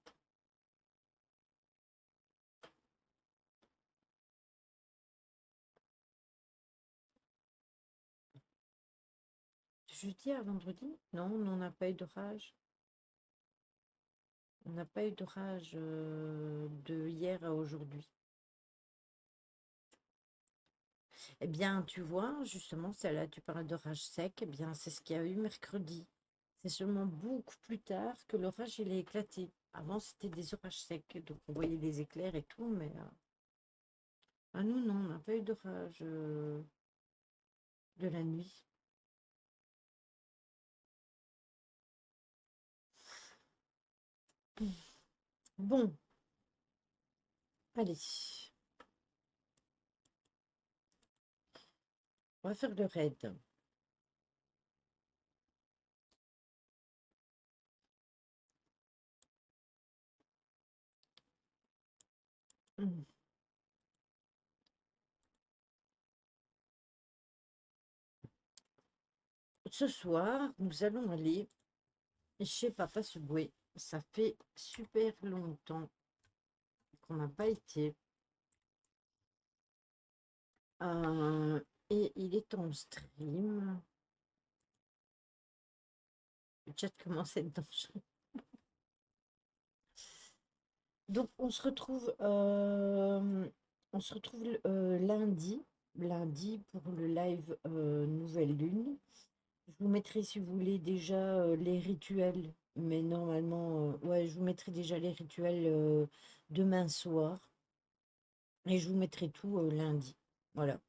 Jeudi à vendredi? Non, on n'a pas eu d'orage. On n'a pas eu d'orage de hier à aujourd'hui. Eh bien, tu vois, justement, celle-là, tu parles d'orage sec, eh bien, c'est ce qu'il y a eu mercredi. C'est seulement beaucoup plus tard que l'orage, il a éclaté. Avant, c'était des orages secs, donc on voyait des éclairs et tout, mais... Ah nous, non, on n'a pas eu d'orage de la nuit. Bon, allez, on va faire le raid. Hmm. Ce soir, nous allons aller chez Papa Subway. Ça fait super longtemps qu'on n'a pas été. Euh, et il est en stream. Le chat commence à être dangereux. Donc, on se retrouve On se retrouve lundi pour le live Nouvelle Lune. Je vous mettrai, si vous voulez, déjà les rituels, mais normalement, ouais, je vous mettrai déjà les rituels demain soir et je vous mettrai tout lundi. Voilà.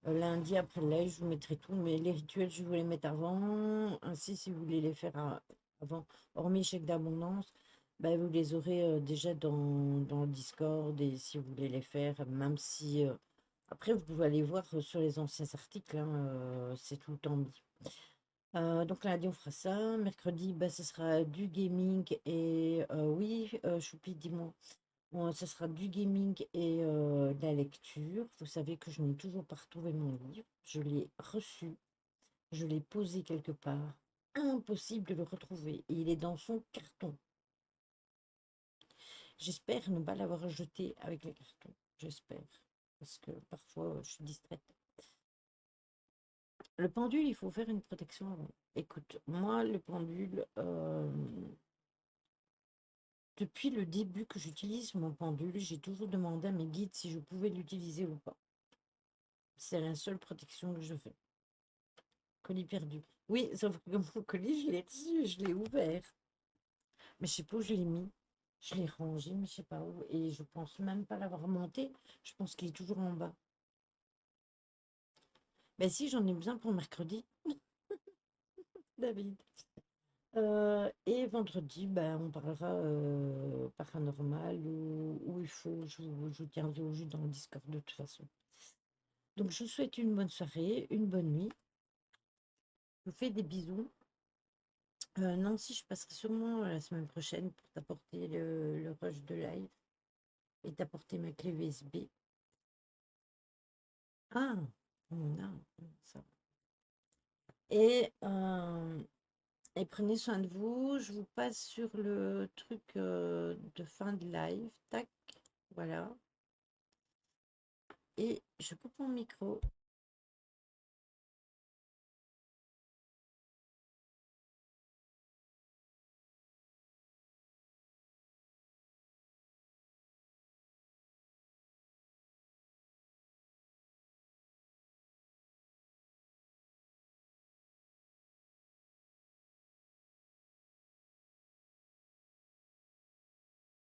Lundi après le live, je vous mettrai tout, mais les rituels, je vais vous les mettre avant. Ainsi, si vous voulez les faire avant, hormis chèque d'abondance, bah, vous les aurez déjà dans le Discord et si vous voulez les faire, même si. Après, vous pouvez aller voir sur les anciens articles, hein, c'est tout le temps mis. Donc lundi, on fera ça. Mercredi, bah, ce sera du gaming et oui, Choupi, dis-moi. Bon, ce sera du gaming et de la lecture. Vous savez que je n'ai toujours pas retrouvé mon livre. Je l'ai reçu, je l'ai posé quelque part. Impossible de le retrouver. Et il est dans son carton. J'espère ne pas l'avoir jeté avec les cartons. J'espère. Parce que parfois, je suis distraite. Le pendule, il faut faire une protection avant. Écoute, moi, le pendule, depuis le début que j'utilise mon pendule, j'ai toujours demandé à mes guides si je pouvais l'utiliser ou pas. C'est la seule protection que je fais. Colis perdu. Oui, sauf que mon colis, je l'ai reçu, je l'ai ouvert. Mais je sais pas où je l'ai mis. Je l'ai rangé, mais je sais pas où. Et je pense même pas l'avoir monté. Je pense qu'il est toujours en bas. Ben si, j'en ai besoin pour mercredi, David. Et vendredi, ben, on parlera paranormal où il faut, je vous tiendrai au jus dans le Discord de toute façon. Donc, je vous souhaite une bonne soirée, une bonne nuit. Je vous fais des bisous. Nancy, je passerai sûrement la semaine prochaine pour t'apporter le rush de live et t'apporter ma clé USB. Ah, on a, ça va. Et prenez soin de vous. Je vous passe sur le truc de fin de live. Tac, voilà. Et je coupe mon micro.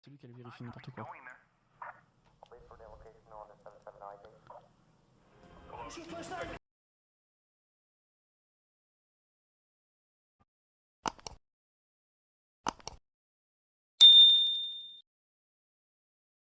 Celui qui allait vérifier n'importe quoi.